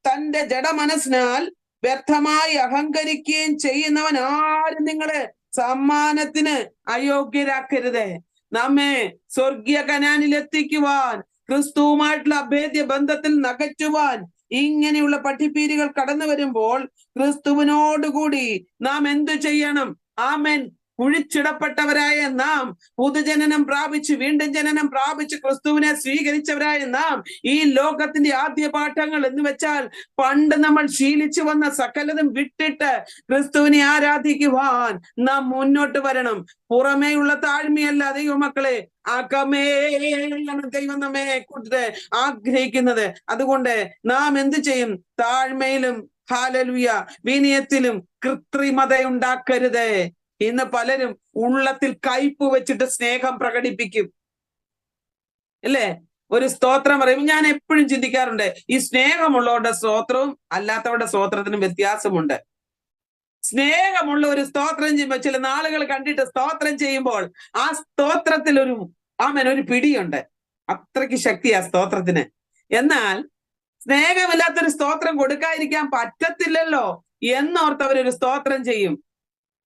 തന്റെ ജഡമനസ്സിനാൽ വ്യർത്ഥമായി അഹങ്കരിക്കുകയും ചെയ്യുന്നവൻ ആരും നിങ്ങളെ സമ്മാനത്തിന് അയോഗ്യരാക്കരുത്. നമ്മെ സ്വർഗീയ കനാനിൽ എത്തിക്കുവാൻ, ക്രിസ്തുവുമായിട്ടുള്ള അഭേദ്യ ബന്ധത്തിൽ നകറ്റുവാൻ ഇങ്ങനെയുള്ള പഠിപ്പീരുകൾ കടന്നു വരുമ്പോൾ ക്രിസ്തുവിനോടുകൂടി നാം എന്തു ചെയ്യണം? ആമേൻ. കുഴിച്ചിടപ്പെട്ടവരായ നാം, പുതുജനനം പ്രാപിച്ച് വീണ്ടും ജനനം പ്രാപിച്ച് ക്രിസ്തുവിനെ സ്വീകരിച്ചവരായ നാം ഈ ലോകത്തിന്റെ ആദ്യ പാഠങ്ങൾ എന്ന് വെച്ചാൽ പണ്ട് നമ്മൾ ശീലിച്ചു വന്ന സകലതും വിട്ടിട്ട് ക്രിസ്തുവിനെ ആരാധിക്കുവാൻ നാം മുന്നോട്ട് വരണം. പുറമേയുള്ള താഴ്മയല്ല ദൈവമക്കളെ, അകമേയാണ് ദൈവം നമ്മെ ആഗ്രഹിക്കുന്നത്. അതുകൊണ്ട് നാം എന്ത് ചെയ്യും? താഴ്മയിലും ഹല്ലേലൂയ വിനയത്തിലും കൃത്രിമത ഉണ്ടാക്കരുത്. ഇന്ന് പലരും ഉള്ളത്തിൽ കയ്പ് വെച്ചിട്ട് സ്നേഹം പ്രകടിപ്പിക്കും, അല്ലേ? ഒരു സ്തോത്രം പറയും. ഞാൻ എപ്പോഴും ചിന്തിക്കാറുണ്ട്, ഈ സ്നേഹമുള്ളവരുടെ സ്തോത്രവും അല്ലാത്തവരുടെ സ്തോത്രത്തിനും വ്യത്യാസമുണ്ട്. സ്നേഹമുള്ള ഒരു സ്തോത്രം ചെയ്യുമ്പോൾ, ചില നാളുകൾ കണ്ടിട്ട് സ്തോത്രം ചെയ്യുമ്പോൾ ആ സ്തോത്രത്തിൽ ഒരു പിടിയുണ്ട്, അത്രയ്ക്ക് ശക്തിയാ സ്തോത്രത്തിന്. എന്നാൽ സ്നേഹമില്ലാത്തൊരു സ്തോത്രം കൊടുക്കാതിരിക്കാൻ പറ്റത്തില്ലല്ലോ എന്നോർത്തവരൊരു സ്തോത്രം ചെയ്യും.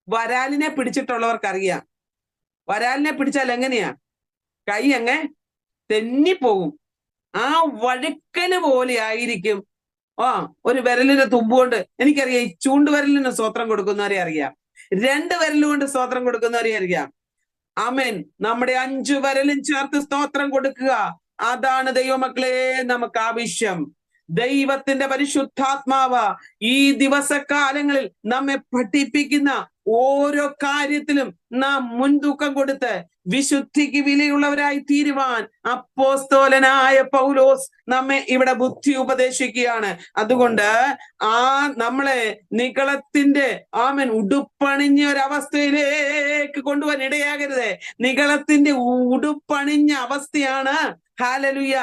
വരാലിനെ പിടിച്ചിട്ടുള്ളവർക്കറിയാം, വരാലിനെ പിടിച്ചാൽ എങ്ങനെയാ? കൈ അങ്ങ് തെന്നിപ്പോകും. ആ വഴുക്കല് പോലെ ആയിരിക്കും. ഒരു വിരലിന്റെ തുമ്പുകൊണ്ട്, എനിക്കറിയാം, ഈ ചൂണ്ടുവിരലിന് സ്തോത്രം കൊടുക്കുന്നവരെ അറിയാം, 2 വിരലുകൊണ്ട് സ്തോത്രം കൊടുക്കുന്നവരെ അറിയാം. ആമേൻ. നമ്മുടെ 5 വിരലും ചേർത്ത് സ്തോത്രം കൊടുക്കുക, അതാണ് ദൈവമക്കളെ നമുക്ക് ആവശ്യം. ദൈവത്തിന്റെ പരിശുദ്ധാത്മാവ് ഈ ദിവസകാലങ്ങളിൽ നമ്മെ പഠിപ്പിക്കുന്ന ഓരോ കാര്യത്തിലും നാം മുൻതൂക്കം കൊടുത്ത് വിശുദ്ധിക്ക് വിലയുള്ളവരായി തീരുവാൻ അപ്പോസ്തലനായ പൗലോസ് നമ്മെ ഇവിടെ ബുദ്ധി ഉപദേശിക്കുകയാണ്. അതുകൊണ്ട് നമ്മളെ നിഗളത്തിന്റെ ഉടുപ്പണിഞ്ഞ ഒരവസ്ഥയിലേക്ക് കൊണ്ടുപോകാൻ ഇടയാകരുത്. നിഗളത്തിന്റെ ഉടുപ്പണിഞ്ഞ അവസ്ഥയാണ് ഹല്ലേലൂയ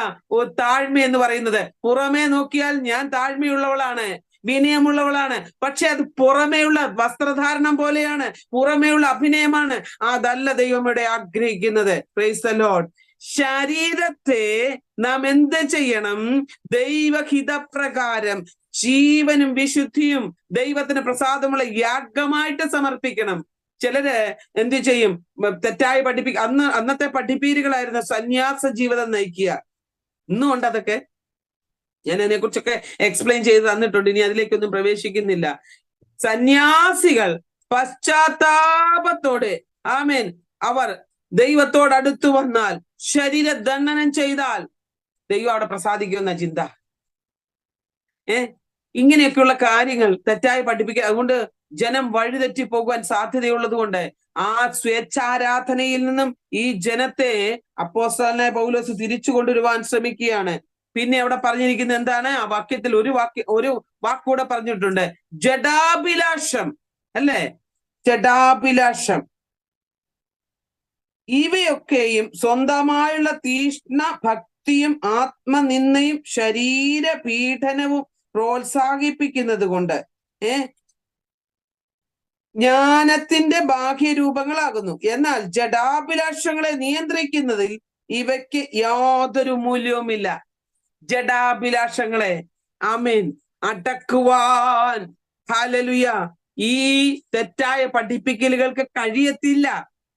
താഴ്മ എന്ന് പറയുന്നത്. പുറമേ നോക്കിയാൽ ഞാൻ താഴ്മയുള്ളവളാണ്, വിനയമുള്ളവളാണ്, പക്ഷെ അത് പുറമേയുള്ള വസ്ത്രധാരണം പോലെയാണ്, പുറമേയുള്ള അഭിനയമാണ്. അതല്ല ദൈവം ഇവിടെ ആഗ്രഹിക്കുന്നത്. Praise the Lord. ശരീരത്തെ നാം എന്ത് ചെയ്യണം? ദൈവഹിതപ്രകാരം ജീവനും വിശുദ്ധിയും ദൈവത്തിന് പ്രസാദമുള്ള യാഗമായിട്ട് സമർപ്പിക്കണം. ചിലര് എന്ത് ചെയ്യും? തെറ്റായി അന്നത്തെ പഠിപ്പീരുകളായിരുന്നു സന്യാസ ജീവിതം നയിക്കുക. ഇന്നും ഉണ്ട് അതൊക്കെ. ഞാൻ അതിനെക്കുറിച്ചൊക്കെ എക്സ്പ്ലെയിൻ ചെയ്ത് തന്നിട്ടുണ്ട്, ഇനി അതിലേക്കൊന്നും പ്രവേശിക്കുന്നില്ല. സന്യാസികൾ പശ്ചാത്താപത്തോടെ ആമേൻ അവർ ദൈവത്തോട് അടുത്തു വന്നാൽ, ശരീരദണ്ഡനം ചെയ്താൽ ദൈവം അവിടെ പ്രസാദിക്കുമെന്ന ചിന്ത. ഇങ്ങനെയൊക്കെയുള്ള കാര്യങ്ങൾ തെറ്റായി പഠിപ്പിക്കുക. അതുകൊണ്ട് ജനം വഴിതെറ്റി പോകുവാൻ സാധ്യതയുള്ളത് കൊണ്ട് ആ സ്വേച്ഛാരാധനയിൽ നിന്നും ഈ ജനത്തെ അപ്പോസ്തലനായ പൗലോസ് തിരിച്ചു കൊണ്ടുവരുവാൻ ശ്രമിക്കുകയാണ്. പിന്നെ അവിടെ പറഞ്ഞിരിക്കുന്നത് എന്താണ്? ആ വാക്യത്തിൽ ഒരു വാക്കൂടെ പറഞ്ഞിട്ടുണ്ട്, ജഡാഭിലാഷം, അല്ലേ? ജഡാഭിലാഷം. ഇവയൊക്കെയും സ്വന്തമായുള്ള തീഷ്ണ ഭക്തിയും ആത്മനിന്ദയും ശരീരപീഡനവും പ്രോത്സാഹിപ്പിക്കുന്നത് കൊണ്ട് ജ്ഞാനത്തിന്റെ ബാഹ്യരൂപങ്ങളാകുന്നു. എന്നാൽ ജഡാഭിലാഷങ്ങളെ നിയന്ത്രിക്കുന്നതിൽ ഇവയ്ക്ക് യാതൊരു മൂല്യവുമില്ല. ജഡാഭിലാഷങ്ങളെ ആമേൻ അടക്കുവാൻ ഹല്ലേലൂയ ഈ തെറ്റായ പഠിപ്പിക്കലുകൾക്ക് കഴിയത്തില്ല.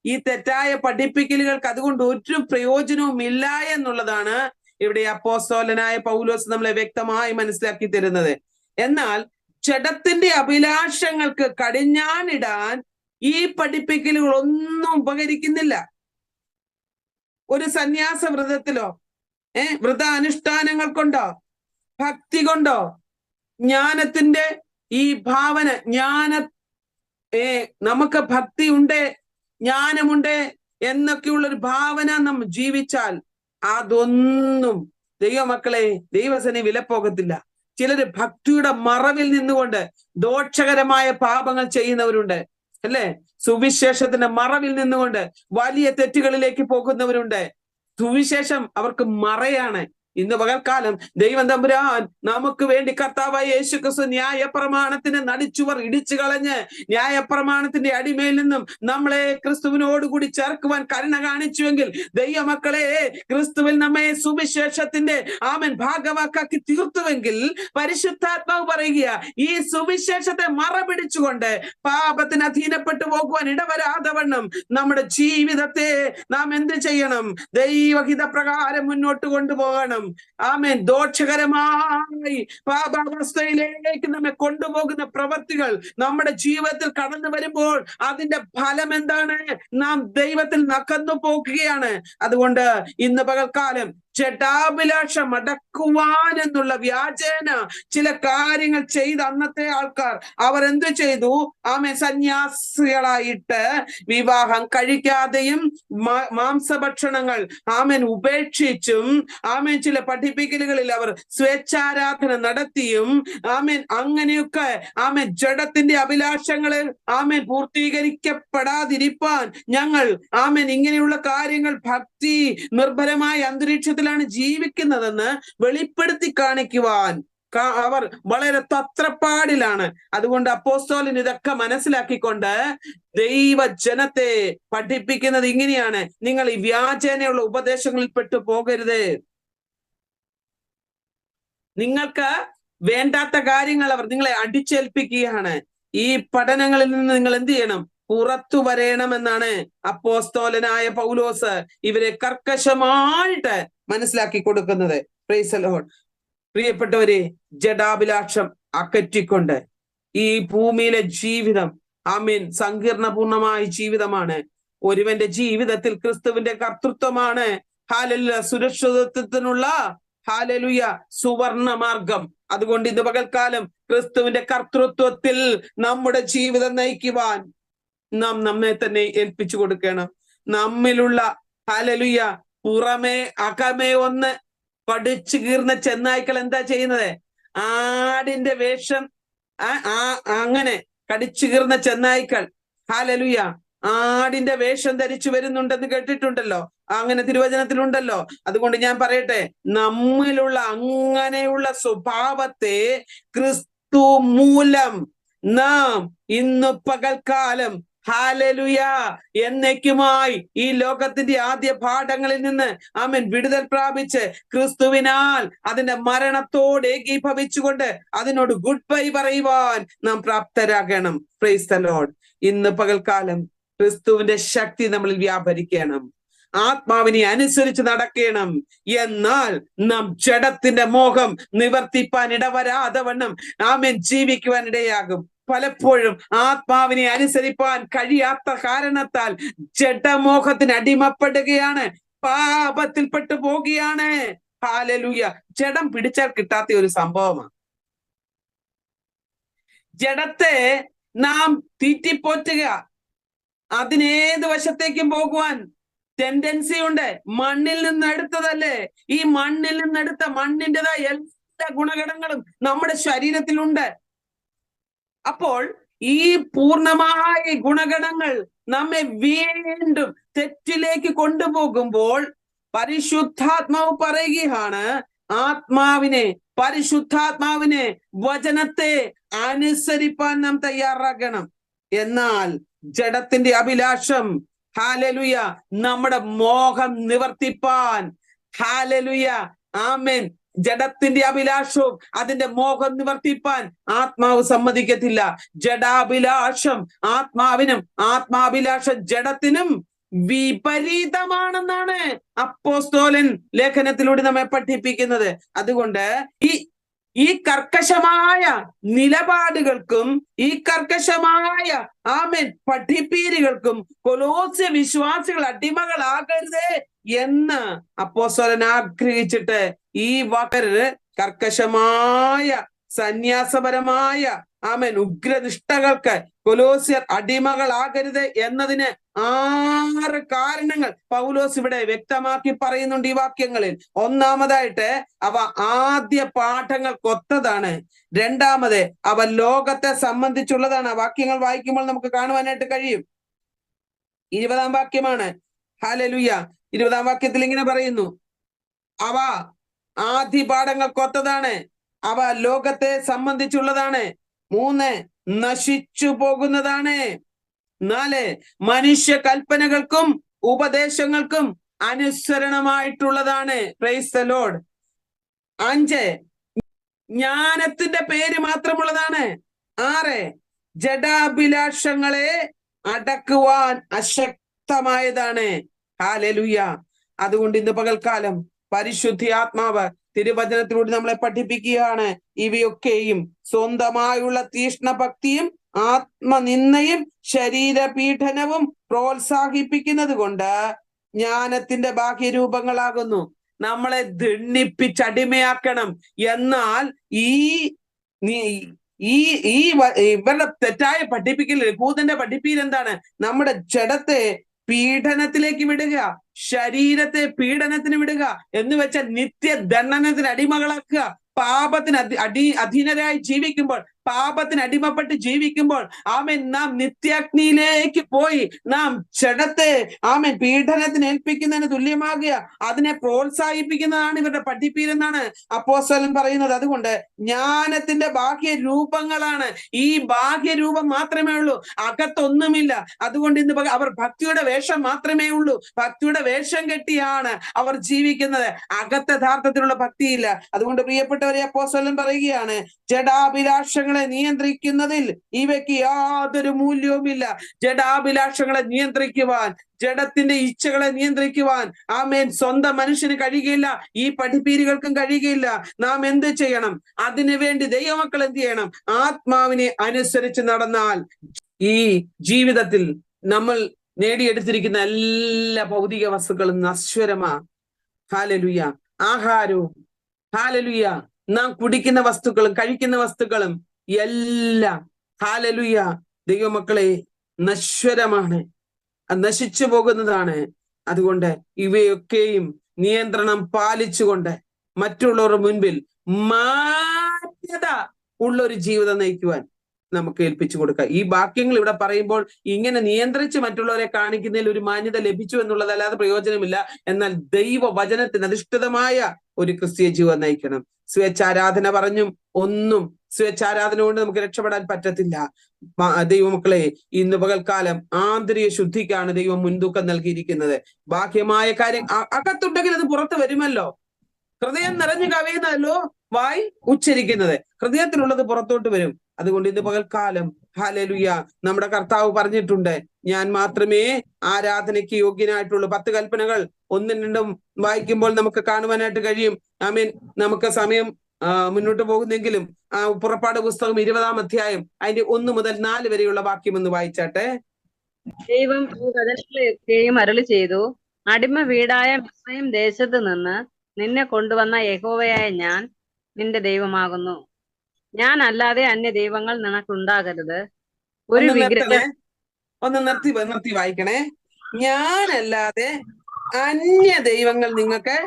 ഈ തെറ്റായ പഠിപ്പിക്കലുകൾക്ക് അതുകൊണ്ട് ഒരു പ്രയോജനവും ഇല്ല എന്നുള്ളതാണ് ഇവിടെ അപ്പോസ്തലനായ പൗലോസ് നമ്മളെ വ്യക്തമായി മനസ്സിലാക്കി തരുന്നത്. എന്നാൽ ജഡത്തിന്റെ അഭിലാഷങ്ങൾക്ക് കടിഞ്ഞാണിടാൻ ഈ പഠിപ്പിക്കലുകൾ ഒന്നും ഉപകരിക്കുന്നില്ല. ഒരു സന്യാസ വ്രതത്തിലോ വ്രതാനുഷ്ഠാനങ്ങൾ കൊണ്ടോ ഭക്തി കൊണ്ടോ ജ്ഞാനത്തിന്റെ ഈ ഭാവന, നമുക്ക് ഭക്തി ഉണ്ട്, ജ്ഞാനമുണ്ട് എന്നൊക്കെയുള്ളൊരു ഭാവന നമ്മൾ ജീവിച്ചാൽ അതൊന്നും ദൈവമക്കളെ ദൈവസേന വിലപ്പോകത്തില്ല. ചിലര് ഭക്തിയുടെ മറവിൽ നിന്നുകൊണ്ട് ദോഷകരമായ പാപങ്ങൾ ചെയ്യുന്നവരുണ്ട്, അല്ലെ? സുവിശേഷത്തിന്റെ മറവിൽ നിന്നുകൊണ്ട് വലിയ തെറ്റുകളിലേക്ക് പോകുന്നവരുണ്ട്. സുവിശേഷം അവർക്ക് മറയാണ്. ഇന്ന് പകൽക്കാലം ദൈവം തമ്പുരാൻ നമുക്ക് വേണ്ടി കർത്താവായ യേശു ക്രിസ്തു ന്യായപ്രമാണത്തിന് നടിച്ചുവർ ഇടിച്ചു കളഞ്ഞ് ന്യായപ്രമാണത്തിന്റെ അടിമയിൽ നിന്നും നമ്മളെ ക്രിസ്തുവിനോടുകൂടി ചേർക്കുവാൻ കരുണ കാണിച്ചുവെങ്കിൽ, ദൈവമക്കളെ, ക്രിസ്തുവിൽ നമ്മെ സുവിശേഷത്തിന്റെ ഭാഗവാക്കാക്കി തീർത്തുവെങ്കിൽ, പരിശുദ്ധാത്മാവ് പറയുക, ഈ സുവിശേഷത്തെ മറപിടിച്ചുകൊണ്ട് പാപത്തിന് അധീനപ്പെട്ടു പോകുവാൻ ഇടവരാതെ വണ്ണം നമ്മുടെ ജീവിതത്തെ നാം എന്ത് ചെയ്യണം? ദൈവഹിത പ്രകാരം മുന്നോട്ട് കൊണ്ടുപോകണം. ആമേൻ. ദോഷകരമായി പാപാവസ്ഥയിലേക്ക് നമ്മെ കൊണ്ടുപോകുന്ന പ്രവൃത്തികൾ നമ്മുടെ ജീവിതത്തിൽ കടന്നു വരുമ്പോൾ അതിന്റെ ഫലം എന്താണ്? നാം ദൈവത്തിൽ നകന്നു പോകുകയാണ്. അതുകൊണ്ട് ഇന്ന് പകൽക്കാലം ജഡാഭിലാഷം അടക്കുവാൻ എന്നുള്ള വ്യാജേന ചില കാര്യങ്ങൾ ചെയ്ത അന്നത്തെ ആൾക്കാർ അവർ എന്ത് ചെയ്തു? സന്യാസികളായിട്ട് വിവാഹം കഴിക്കാതെയും മാംസഭക്ഷണങ്ങൾ ഉപേക്ഷിച്ചും ചില പഠിപ്പിക്കലുകളിൽ അവർ സ്വേച്ഛാരാധന നടത്തിയും അങ്ങനെയൊക്കെ ജഡത്തിന്റെ അഭിലാഷങ്ങള് പൂർത്തീകരിക്കപ്പെടാതിരിപ്പാൻ ഞങ്ങൾ ഇങ്ങനെയുള്ള കാര്യങ്ങൾ ഭക്തി നിർഭരമായ അന്തരീക്ഷത്തിലാണ് ജീവിക്കുന്നതെന്ന് വെളിപ്പെടുത്തി കാണിക്കുവാൻ അവർ വളരെ തത്രപ്പാടിലാണ്. അതുകൊണ്ട് അപ്പോസ്തലൻ ഇതൊക്കെ മനസ്സിലാക്കിക്കൊണ്ട് ദൈവജനത്തെ പഠിപ്പിക്കുന്നത് ഇങ്ങനെയാണ്: നിങ്ങൾ ഈ വ്യാജേനയുള്ള ഉപദേശങ്ങളിൽ പെട്ടു പോകരുത്. നിങ്ങൾക്ക് വേണ്ടാത്ത കാര്യങ്ങൾ അവർ നിങ്ങളെ അടിച്ചേൽപ്പിക്കുകയാണ്. ഈ പഠനങ്ങളിൽ നിന്ന് നിങ്ങൾ എന്ത് ചെയ്യണം? പുറത്തു വരണമെന്നാണ് അപ്പോസ്തലനായ പൗലോസ് ഇവരെ കർക്കശമായിട്ട് മനസ്സിലാക്കി കൊടുക്കുന്നത്. Praise the Lord. പ്രിയപ്പെട്ടവരെ, ജഡാഭിലാഷം അകറ്റിക്കൊണ്ട് ഈ ഭൂമിയിലെ ജീവിതം സങ്കീർണപൂർണമായ ജീവിതമാണ്. ഒരുവന്റെ ജീവിതത്തിൽ ക്രിസ്തുവിന്റെ കർത്തൃത്വമാണ് ഹല്ലേലൂയ സുരക്ഷിതത്വത്തിനുള്ള ഹല്ലേലൂയ സുവർണ മാർഗം. അതുകൊണ്ട് ഇന്ന് പകൽക്കാലം ക്രിസ്തുവിന്റെ കർത്തൃത്വത്തിൽ നമ്മുടെ ജീവിതം നയിക്കുവാൻ നാം നമ്മെ തന്നെ ഏൽപ്പിച്ചു കൊടുക്കണം. നമ്മിലുള്ള ഹല്ലേലൂയ പുറമേ അകമേ ഒന്ന് കടിച്ചു കീർന്ന ചെന്നായ്ക്കൾ എന്താ ചെയ്യുന്നത്? ആടിന്റെ വേഷം അങ്ങനെ കടിച്ചു കീർന്ന ചെന്നായ്ക്കൾ ഹല്ലേലൂയ ആടിന്റെ വേഷം ധരിച്ചു വരുന്നുണ്ടെന്ന് കേട്ടിട്ടുണ്ടല്ലോ, അങ്ങനെ തിരുവചനത്തിലുണ്ടല്ലോ. അതുകൊണ്ട് ഞാൻ പറയട്ടെ, നമ്മിലുള്ള അങ്ങനെയുള്ള സ്വഭാവത്തെ ക്രിസ്തു മൂലം നാം ഇന്ന് പകൽക്കാലം ഹല്ലേലൂയ എന്നേക്കുമായി ഈ ലോകത്തിന്റെ ആദ്യ പാഠങ്ങളിൽ നിന്ന് വിടുതൽ പ്രാപിച്ച് ക്രിസ്തുവിനാൽ അതിന്റെ മരണത്തോട് ഏകീഭവിച്ചുകൊണ്ട് അതിനോട് ഗുഡ് ബൈ പറയുവാൻ നാം പ്രാപ്തരാകണം. Praise the Lord. ഇന്ന് പകൽക്കാലം ക്രിസ്തുവിന്റെ ശക്തി നമ്മളിൽ വ്യാപരിക്കണം, ആത്മാവിനെ അനുസരിച്ച് നടക്കണം. എന്നാൽ നാം ജഡത്തിന്റെ മോഹം നിവർത്തിപ്പാൻ ഇടവരാതെ വണ്ണം ജീവിക്കുവാൻ ഇടയാകും. പലപ്പോഴും ആത്മാവിനെ അനുസരിപ്പാൻ കഴിയാത്ത കാരണത്താൽ ജഡമോഹത്തിന് അടിമപ്പെടുകയാണ്, പാപത്തിൽപ്പെട്ടു പോകുകയാണ്. ഹല്ലേലൂയ. ജഡം പിടിച്ചാൽ കിട്ടാത്ത ഒരു സംഭവമാണ്. ജഡത്തെ നാം തീറ്റിപ്പോറ്റുക, അതിനേത് വശത്തേക്കും പോകുവാൻ ടെൻഡൻസി ഉണ്ട്. മണ്ണിൽ നിന്ന് എടുത്തതല്ലേ? ഈ മണ്ണിൽ നിന്നെടുത്ത മണ്ണിൻ്റെതായ എല്ലാ ഗുണഗണങ്ങളും നമ്മുടെ ശരീരത്തിലുണ്ട്. അപ്പോൾ ഈ പൂർണ്ണമായ ഗുണഗണങ്ങൾ നമ്മെ വീണ്ടും തെറ്റിലേക്ക് കൊണ്ടുപോകുമ്പോൾ പരിശുദ്ധാത്മാവ് പറയുകയാണ്, പരിശുദ്ധാത്മാവിനെ വചനത്തെ അനുസരിപ്പാൻ നാം തയ്യാറാകണം. എന്നാൽ ജഡത്തിന്റെ അഭിലാഷം ഹല്ലേലൂയ നമ്മുടെ മോഹം നിവർത്തിപ്പാൻ ഹല്ലേലൂയ ആമേൻ ജഡത്തിന്റെ അഭിലാഷവും അതിന്റെ മോഹം നിവർത്തിപ്പാൻ ആത്മാവ് സമ്മതിക്കത്തില്ല. ജഡാഭിലാഷം ആത്മാവിനും ആത്മാഭിലാഷം ജഡത്തിനും വിപരീതമാണെന്നാണ് അപ്പോസ്തലൻ ലേഖനത്തിലൂടെ നമ്മെ പഠിപ്പിക്കുന്നത്. അതുകൊണ്ട് ഈ കർക്കശമായ നിലപാടുകൾക്കും ഈ കർക്കശമായ പഠിപ്പീരുകൾക്കും കൊലോസ്യ വിശ്വാസികൾ അടിമകളാകരുത് എന്ന് അപ്പോസ്തലൻ ആഗ്രഹിച്ചിട്ട് ഈ വാക്കര് കർക്കശമായ സന്യാസപരമായ ഉഗ്രനിഷ്ഠകൾക്ക് കൊലോസ്യർ അടിമകളാകരുത് എന്നതിന് 6 കാരണങ്ങൾ പൗലോസ് ഇവിടെ വ്യക്തമാക്കി പറയുന്നുണ്ട് ഈ വാക്യങ്ങളിൽ. ഒന്നാമതായിട്ട്, അവ ആദ്യ പാഠങ്ങൾക്കൊത്തതാണ്. രണ്ടാമത്, അവ ലോകത്തെ സംബന്ധിച്ചുള്ളതാണ്. ആ വാക്യങ്ങൾ വായിക്കുമ്പോൾ നമുക്ക് കാണുവാനായിട്ട് കഴിയും. 20-ാം വാക്യമാണ്. ഹല്ലേലൂയ. 20-ാം വാക്യത്തിൽ ഇങ്ങനെ പറയുന്നു, അവ ആദിപാഠങ്ങൾക്കൊത്തതാണ്. അവ ലോകത്തെ സംബന്ധിച്ചുള്ളതാണ്. 3, നശിച്ചു പോകുന്നതാണ്. 4, മനുഷ്യ കൽപ്പനകൾക്കും ഉപദേശങ്ങൾക്കും അനുസരണമായിട്ടുള്ളതാണ്. Praise the Lord. 5, ജ്ഞാനത്തിന്റെ പേര് മാത്രമുള്ളതാണ്. 6, ജഡാഭിലാഷങ്ങളെ അടക്കുവാൻ അശക്തമായതാണ്. ഹല്ലേലൂയ. അതുകൊണ്ട് ഇന്ന് പകൽക്കാലം പരിശുദ്ധി ആത്മാവ് തിരുവചനത്തിലൂടെ നമ്മളെ പഠിപ്പിക്കുകയാണ്. ഇവയൊക്കെയും സ്വന്തമായുള്ള തീഷ്ണഭക്തിയും ആത്മനിന്ദയും ശരീരപീഡനവും പ്രോത്സാഹിപ്പിക്കുന്നത് കൊണ്ട് ജ്ഞാനത്തിന്റെ ബാഹ്യരൂപങ്ങളാകുന്നു. നമ്മളെ ദണ്ണിപ്പിച്ചടിമയാക്കണം. എന്നാൽ ഇവരുടെ തെറ്റായ പഠിപ്പിക്കൽ, യഹൂദന്റെ പഠിപ്പിക്കൽ എന്താണ്? നമ്മുടെ ജഡത്തെ പീഡനത്തിലേക്ക് വിടുക, ശരീരത്തെ പീഡനത്തിന് വിടുക എന്ന് വെച്ചാൽ നിത്യദണ്ഡനത്തിന് അടിമകളാക്കുക. പാപത്തിന് അധീനരായി ജീവിക്കുമ്പോൾ, പാപത്തിന് അടിമപ്പെട്ട് ജീവിക്കുമ്പോൾ നാം നിത്യാഗ്നിയിലേക്ക് പോയി നാം ജഡത്തെ പീഡനത്തിന് ഏൽപ്പിക്കുന്നതിന് തുല്യമാകുക. അതിനെ പ്രോത്സാഹിപ്പിക്കുന്നതാണ് ഇവരുടെ പഠിപ്പീരെന്നാണ് അപ്പോസ്തലൻ പറയുന്നത്. അതുകൊണ്ട് ജ്ഞാനത്തിന്റെ ബാഹ്യ രൂപങ്ങളാണ്. ഈ ബാഹ്യരൂപം മാത്രമേ ഉള്ളൂ, അകത്തൊന്നുമില്ല. അതുകൊണ്ട് ഇന്ന് അവർ ഭക്തിയുടെ വേഷം മാത്രമേ ഉള്ളൂ. ഭക്തിയുടെ വേഷം കെട്ടിയാണ് അവർ ജീവിക്കുന്നത്. അകത്ത് യഥാർത്ഥത്തിലുള്ള ഭക്തിയില്ല. അതുകൊണ്ട് പ്രിയപ്പെട്ടവരെ, അപ്പോസ്തലൻ പറയുകയാണ്, ജഡാഭിലാഷങ്ങളെ നിയന്ത്രിക്കുന്നതിൽ ഇവയ്ക്ക് യാതൊരു മൂല്യവുമില്ല. ജഡാഭിലാഷങ്ങളെ നിയന്ത്രിക്കുവാൻ, ജഡത്തിന്റെ ഇച്ഛകളെ നിയന്ത്രിക്കുവാൻ സ്വന്തം മനുഷ്യന് കഴിയുകയില്ല. ഈ പഠിപ്പീരുകൾക്കും കഴിയുകയില്ല. നാം എന്ത് ചെയ്യണം? അതിനു വേണ്ടി ദൈവമക്കൾ എന്ത് ചെയ്യണം? ആത്മാവിനെ അനുസരിച്ച് നടന്നാൽ ഈ ജീവിതത്തിൽ നമ്മൾ നേടിയെടുത്തിരിക്കുന്ന എല്ലാ ഭൗതിക വസ്തുക്കളും നശ്വരമാ. ഹല്ലേലൂയ. ആഹാരവും, ഹല്ലേലൂയ, നാം കുടിക്കുന്ന വസ്തുക്കളും കഴിക്കുന്ന വസ്തുക്കളും എല്ലാം, ഹല്ലേലൂയ, ദൈവമക്കളെ, നശ്വരമാണ്, നശിച്ചു പോകുന്നതാണ്. അതുകൊണ്ട് ഇവയൊക്കെയും നിയന്ത്രണം പാലിച്ചുകൊണ്ട് മറ്റുള്ളവരുടെ മുൻപിൽ മാന്യത ഉള്ളൊരു ജീവിതം നയിക്കുവാൻ നമുക്ക് ഏൽപ്പിച്ചു കൊടുക്കുക. ഈ വാക്യങ്ങൾ ഇവിടെ പറയുമ്പോൾ ഇങ്ങനെ നിയന്ത്രിച്ച് മറ്റുള്ളവരെ കാണിക്കുന്നതിൽ ഒരു മാന്യത ലഭിച്ചു എന്നുള്ളതല്ലാതെ പ്രയോജനമില്ല. എന്നാൽ ദൈവവചനത്തിന് അധിഷ്ഠിതമായ ഒരു ക്രിസ്തീയ ജീവിതം നയിക്കണം. സ്വേച്ഛാരാധന പറഞ്ഞും ഒന്നും സ്വേച്ഛാരാധന കൊണ്ട് നമുക്ക് രക്ഷപ്പെടാൻ പറ്റത്തില്ല. ദൈവമക്കളെ, ഇന്ന് പകൽക്കാലം ആന്തരിക ശുദ്ധിക്കാണ് ദൈവം മുൻതൂക്കം നൽകിയിരിക്കുന്നത്. ബാഹ്യമായ കാര്യം അകത്തുണ്ടെങ്കിൽ അത് പുറത്ത് വരുമല്ലോ. ഹൃദയം നിറഞ്ഞു കവിയുന്നതല്ലോ വായി ഉച്ചരിക്കുന്നത്. ഹൃദയത്തിലുള്ളത് പുറത്തോട്ട് വരും. അതുകൊണ്ട് ഇന്ന് പകൽക്കാലം, ഹല്ലേലൂയ, നമ്മുടെ കർത്താവ് പറഞ്ഞിട്ടുണ്ട്, ഞാൻ മാത്രമേ ആരാധനയ്ക്ക് യോഗ്യനായിട്ടുള്ളൂ. 10 കൽപ്പനകൾ 1ഉം 2ഉം വായിക്കുമ്പോൾ നമുക്ക് കാണുവാനായിട്ട് കഴിയും. നമുക്ക് സമയം മുന്നോട്ട് പോകുന്നെങ്കിലും പുറപ്പാട് പുസ്തകം 20-ാം അധ്യായം അതിന്റെ 1 മുതൽ 4 വരെയുള്ള വാക്യം ഒന്ന് വായിച്ചാട്ടെ. ദൈവം ഈ വചനങ്ങളെയൊക്കെയും അരുളി ചെയ്തു, അടിമ വീടായ മിസ്രയീം ദേശത്ത് നിന്ന് നിന്നെ കൊണ്ടുവന്ന യഹോവയായ ഞാൻ നിന്റെ ദൈവമാകുന്നു. ഞാൻ അല്ലാതെ അന്യ ദൈവങ്ങൾ നിനക്കുണ്ടാകരുത്. ഒരു വിഗ്രഹം ഒന്ന് നിർത്തി വായിക്കണേ. ഞാനല്ലാതെ അന്യ ദൈവങ്ങൾ നിങ്ങൾക്ക്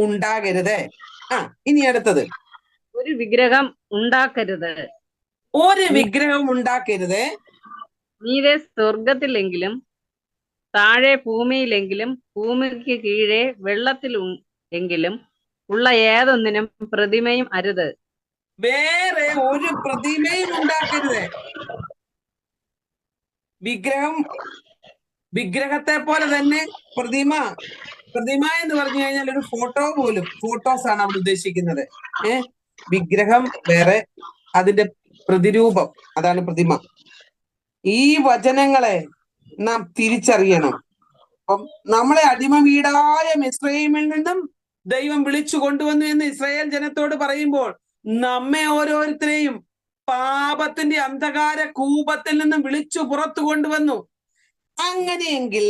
ഉണ്ടാകരുത്. ഇനി അടുത്തത്, ഒരു വിഗ്രഹം ഉണ്ടാക്കരുത്. ഒരു വിഗ്രഹം ഉണ്ടാക്കരുത്. നീതെ സ്വർഗത്തിലെങ്കിലും താഴെ ഭൂമിയിലെങ്കിലും ഭൂമിക്ക് കീഴെ വെള്ളത്തിൽ എങ്കിലും ഉള്ള ഏതൊന്നിനും പ്രതിമയും അരുത്. വേറെ ഒരു പ്രതിമയും ഉണ്ടാക്കരുത്. വിഗ്രഹത്തെ പോലെ തന്നെ പ്രതിമ എന്ന് പറഞ്ഞു കഴിഞ്ഞാൽ ഒരു ഫോട്ടോ പോലും, ഫോട്ടോസ് ആണ് അവിടെ ഉദ്ദേശിക്കുന്നത്. വിഗ്രഹം വേറെ, അതിന്റെ പ്രതിരൂപം, അതാണ് പ്രതിമ. ഈ വചനങ്ങളെ നാം തിരിച്ചറിയണം. അപ്പം നമ്മളെ അടിമ വീടായ മിസ്രയീമിൽ നിന്നും ദൈവം വിളിച്ചു കൊണ്ടുവന്നു എന്ന് ഇസ്രായേൽ ജനത്തോട് പറയുമ്പോൾ നമ്മെ ഓരോരുത്തരെയും പാപത്തിന്റെ അന്ധകാര കൂപത്തിൽ നിന്നും വിളിച്ചു പുറത്തു കൊണ്ടുവന്നു. അങ്ങനെയെങ്കിൽ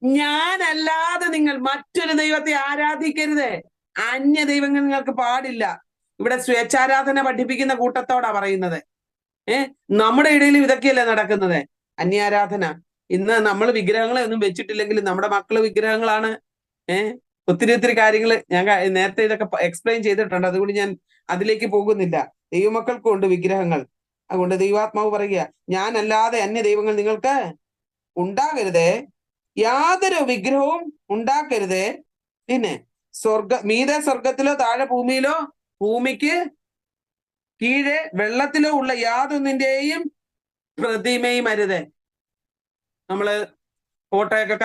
ഞാനല്ലാതെ നിങ്ങൾ മറ്റൊരു ദൈവത്തെ ആരാധിക്കരുത്. അന്യ ദൈവങ്ങൾ നിങ്ങൾക്ക് പാടില്ല. ഇവിടെ സ്വേച്ഛാരാധന പഠിപ്പിക്കുന്ന കൂട്ടത്തോടാ പറയുന്നത്. നമ്മുടെ ഇടയിലും ഇതൊക്കെയല്ലേ നടക്കുന്നത്, അന്യാരാധന. ഇന്ന് നമ്മൾ വിഗ്രഹങ്ങളെ ഒന്നും വെച്ചിട്ടില്ലെങ്കിലും നമ്മുടെ മക്കള് വിഗ്രഹങ്ങളാണ്. ഒത്തിരി കാര്യങ്ങൾ ഞാൻ നേരത്തെ ഇതൊക്കെ എക്സ്പ്ലെയിൻ ചെയ്തിട്ടുണ്ട്. അതുകൊണ്ട് ഞാൻ അതിലേക്ക് പോകുന്നില്ല. ദൈവമക്കൾക്കും ഉണ്ട് വിഗ്രഹങ്ങൾ. അതുകൊണ്ട് ദൈവാത്മാവ് പറയുക, ഞാനല്ലാതെ അന്യ ദൈവങ്ങൾ നിങ്ങൾക്ക് ഉണ്ടാകരുത്, യാതൊരു വിഗ്രഹവും ഉണ്ടാക്കരുത്. പിന്നെ മീതെ സ്വർഗത്തിലോ താഴെ ഭൂമിയിലോ ഭൂമിക്ക് കീഴെ വെള്ളത്തിലോ ഉള്ള യാതൊന്നിന്റെയും പ്രതിമയും അരുത്. നമ്മള് ഫോട്ടോയൊക്കെ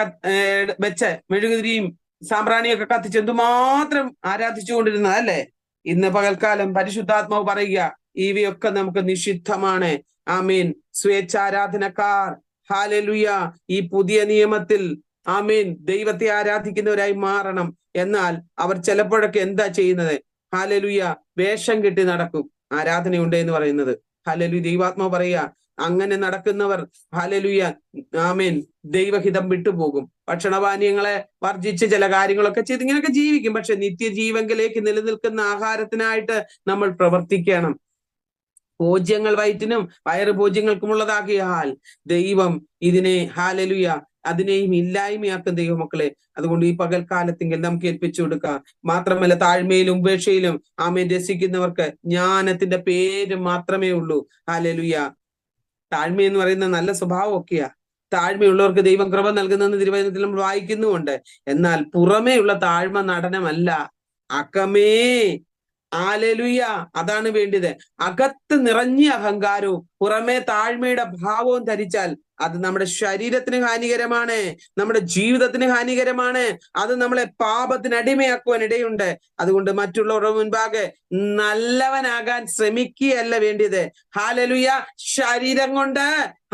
വെച്ച് മെഴുകുതിരിയും സാമ്പ്രാണിയൊക്കെ കത്തിച്ച് എന്തുമാത്രം ആരാധിച്ചുകൊണ്ടിരുന്നത് അല്ലേ? ഇന്ന് പകൽക്കാലം പരിശുദ്ധാത്മാവ് പറയുക, ഇവയൊക്കെ നമുക്ക് നിഷിദ്ധമാണ്. ആമീൻ. സ്വേച്ഛാരാധനക്കാർ ഹല്ലേലൂയ ഈ പുതിയ നിയമത്തിൽ ആമീൻ ദൈവത്തെ ആരാധിക്കുന്നവരായി മാറണം. എന്നാൽ അവർ ചിലപ്പോഴൊക്കെ എന്താ ചെയ്യുന്നത്? ഹല്ലേലൂയ വേഷം കെട്ടി നടക്കും ആരാധനയുണ്ട് എന്ന് പറയുന്നത്. ഹല്ലേലൂയ ദൈവാത്മാവ് പറയുക, അങ്ങനെ നടക്കുന്നവർ ഹല്ലേലൂയ ആമേൻ ദൈവഹിതം വിട്ടുപോകും. ഭക്ഷണപാനീയങ്ങളെ വർജിച്ച് ചില കാര്യങ്ങളൊക്കെ ചെയ്ത് ഇങ്ങനെയൊക്കെ ജീവിക്കും. പക്ഷെ നിത്യജീവങ്കിലേക്ക് നിലനിൽക്കുന്ന ആഹാരത്തിനായിട്ട് നമ്മൾ പ്രവർത്തിക്കണം. ഭോജ്യങ്ങൾ വയറ്റിനും വയറ് ഭോജ്യങ്ങൾക്കുമുള്ളതാകിയാൽ ദൈവം ഇതിനെ ഹല്ലേലൂയ അതിനെയും ഇല്ലായ്മയാക്കും ദൈവമക്കളെ. അതുകൊണ്ട് ഈ പകൽക്കാലത്തെങ്കിൽ നമുക്ക് ഏൽപ്പിച്ചു കൊടുക്കാം. മാത്രമല്ല താഴ്മയിലും ഉപേക്ഷയിലും ആമേൻ രസിക്കുന്നവർക്ക് ജ്ഞാനത്തിന്റെ പേര് മാത്രമേ ഉള്ളൂ. ഹല്ലേലൂയ താഴ്മ എന്ന് പറയുന്ന നല്ല സ്വഭാവം ഒക്കെയാ. താഴ്മയുള്ളവർക്ക് ദൈവം കൃപ നൽകുന്നെന്ന് തിരുവചനത്തിൽ നമ്മൾ വായിക്കുന്നുമുണ്ട്. എന്നാൽ പുറമേയുള്ള താഴ്മ നടനമല്ല, അകമേ ഹല്ലേലൂയ അതാണ് വേണ്ടത്. അകത്ത് നിറഞ്ഞ അഹങ്കാരവും പുറമേ താഴ്മയുടെ ഭാവവും ധരിച്ചാൽ അത് നമ്മുടെ ശരീരത്തിന് ഹാനികരമാണ്, നമ്മുടെ ജീവിതത്തിന് ഹാനികരമാണ്. അത് നമ്മളെ പാപത്തിന് അടിമയാക്കുവാൻ ഇടയുണ്ട്. അതുകൊണ്ട് മറ്റുള്ളവരുടെ മുൻപാകെ നല്ലവനാകാൻ ശ്രമിക്കുകയല്ല വേണ്ടിയത്. ഹല്ലേലൂയ ശരീരം കൊണ്ട്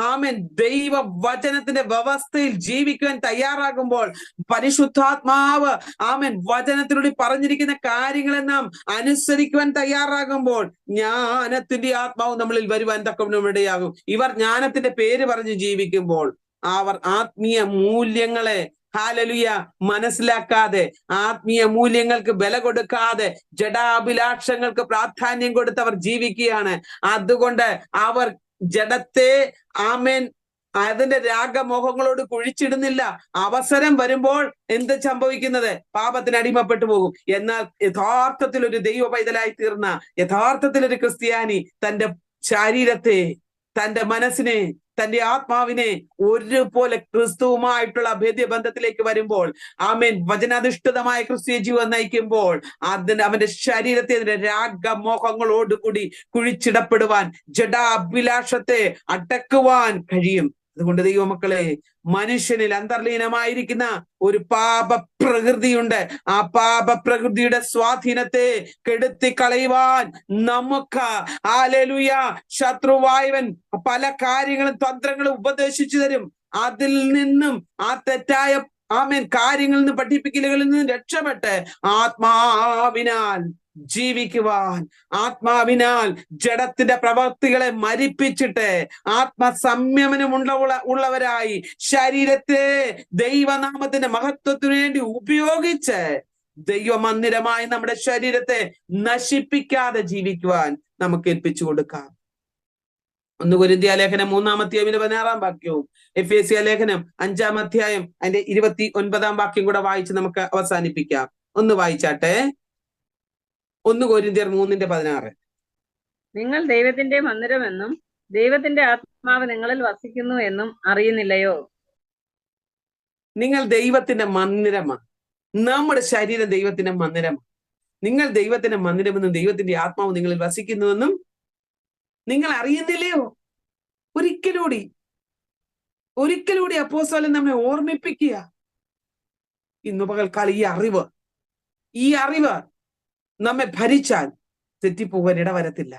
ആമേൻ ദൈവ വചനത്തിന്റെ വ്യവസ്ഥയിൽ ജീവിക്കുവാൻ തയ്യാറാകുമ്പോൾ, പരിശുദ്ധാത്മാവ് ആമേൻ വചനത്തിലൂടെ പറഞ്ഞിരിക്കുന്ന കാര്യങ്ങളെ നാം അനുസരിക്കുവാൻ തയ്യാറാകുമ്പോൾ ജ്ഞാനത്തിന്റെ ആത്മാവ് നമ്മളിൽ വരുവാൻ തക്കവണ്ണം ഇടയാകും. ഇവർ ജ്ഞാനത്തിന്റെ പേര് പറഞ്ഞ് ജീവിക്കുമ്പോൾ അവർ ആത്മീയ മൂല്യങ്ങളെ ഹല്ലേലൂയ മനസ്സിലാക്കാതെ, ആത്മീയ മൂല്യങ്ങൾക്ക് ബല കൊടുക്കാതെ ജഡാഭിലാഷങ്ങൾക്ക് പ്രാധാന്യം കൊടുത്തവർ ജീവിക്കുകയാണ്. അതുകൊണ്ട് അവർ ജഡത്തെ ആമേൻ അതിന്റെ രാഗമോഹങ്ങളോട് കുഴിച്ചിടുന്നില്ല. അവസരം വരുമ്പോൾ എന്ത് സംഭവിക്കുന്നത്? പാപത്തിന് അടിമപ്പെട്ടു പോകും. എന്നാൽ യഥാർത്ഥത്തിൽ ഒരു ദൈവ പൈതലായി തീർന്ന യഥാർത്ഥത്തിൽ ഒരു ക്രിസ്ത്യാനി തന്റെ ശരീരത്തെ, തന്റെ മനസ്സിനെ, തന്റെ ആത്മാവിനെ ഒരുപോലെ ക്രിസ്തുവുമായിട്ടുള്ള അഭേദ്യ ബന്ധത്തിലേക്ക് വരുമ്പോൾ, ആമേൻ വചനാധിഷ്ഠിതമായ ക്രിസ്തീയ ജീവൻ നയിക്കുമ്പോൾ അവന്റെ ശരീരത്തെ അതിന്റെ രാഗമോഹങ്ങളോടുകൂടി കുഴിച്ചിടപ്പെടുവാൻ, ജഡാഭിലാഷത്തെ അടക്കുവാൻ കഴിയും. അതുകൊണ്ട് ദൈവമക്കളെ, മനുഷ്യനിൽ അന്തർലീനമായിരിക്കുന്ന ഒരു പാപ പ്രകൃതിയുണ്ട്. ആ പാപ പ്രകൃതിയുടെ സ്വാധീനത്തെ കെടുത്തി കളയുവാൻ നമുക്ക് ഹല്ലേലൂയ ശത്രുവായവൻ പല കാര്യങ്ങളും തന്ത്രങ്ങളും ഉപദേശിച്ചു തരും. അതിൽ നിന്നും ആ തെറ്റായ ആമേൻ കാര്യങ്ങളിൽ നിന്ന് പഠിപ്പിക്കലുകളിൽ നിന്നും രക്ഷപ്പെട്ട് ആത്മാവിനാൽ ജീവിക്കുവാൻ, ആത്മാവിനാൽ ജഡത്തിന്റെ പ്രവർത്തികളെ മരിപ്പിച്ചിട്ട് ഉള്ളവരായി ശരീരത്തെ ദൈവനാമത്തിന്റെ മഹത്വത്തിനു വേണ്ടി ഉപയോഗിച്ച് ദൈവമന്ദിരമായി നമ്മുടെ ശരീരത്തെ നശിപ്പിക്കാതെ ജീവിക്കുവാൻ നമുക്ക് ഏൽപ്പിച്ചു കൊടുക്കാം. 1 കൊരിന്ത്യർ ലേഖനം 3-ാം അധ്യായം 16-ാം വാക്യവും എഫേസ്യ ലേഖനം 5-ാം അധ്യായം അതിന്റെ 29-ാം വാക്യം കൂടെ വായിച്ച് നമുക്ക് അവസാനിപ്പിക്കാം. ഒന്ന് വായിച്ചാട്ടെ. 1 കൊരിന്ത്യർ 3:16. നിങ്ങൾ ദൈവത്തിന്റെ മന്ദിരമെന്നും ദൈവത്തിന്റെ ആത്മാവ് നിങ്ങളിൽ വസിക്കുന്നു എന്നും അറിയുന്നില്ലയോ? നിങ്ങൾ ദൈവത്തിന്റെ മന്ദിരമാണ്. നമ്മുടെ ശരീരം ദൈവത്തിന്റെ മന്ദിരമാണ്. നിങ്ങൾ ദൈവത്തിന്റെ മന്ദിരമെന്നും ദൈവത്തിന്റെ ആത്മാവ് നിങ്ങളിൽ വസിക്കുന്നുവെന്നും നിങ്ങൾ അറിയുന്നില്ലയോ? ഒരിക്കലൂടി അപ്പോസ്തലൻ നമ്മെ ഓർമ്മിപ്പിക്കുക. ഇന്ന് പകൽക്കാലം ഈ അറിവ് നമ്മെ ഭരിച്ചാൽ തെറ്റിപ്പോകാൻ ഇടവരത്തില്ല.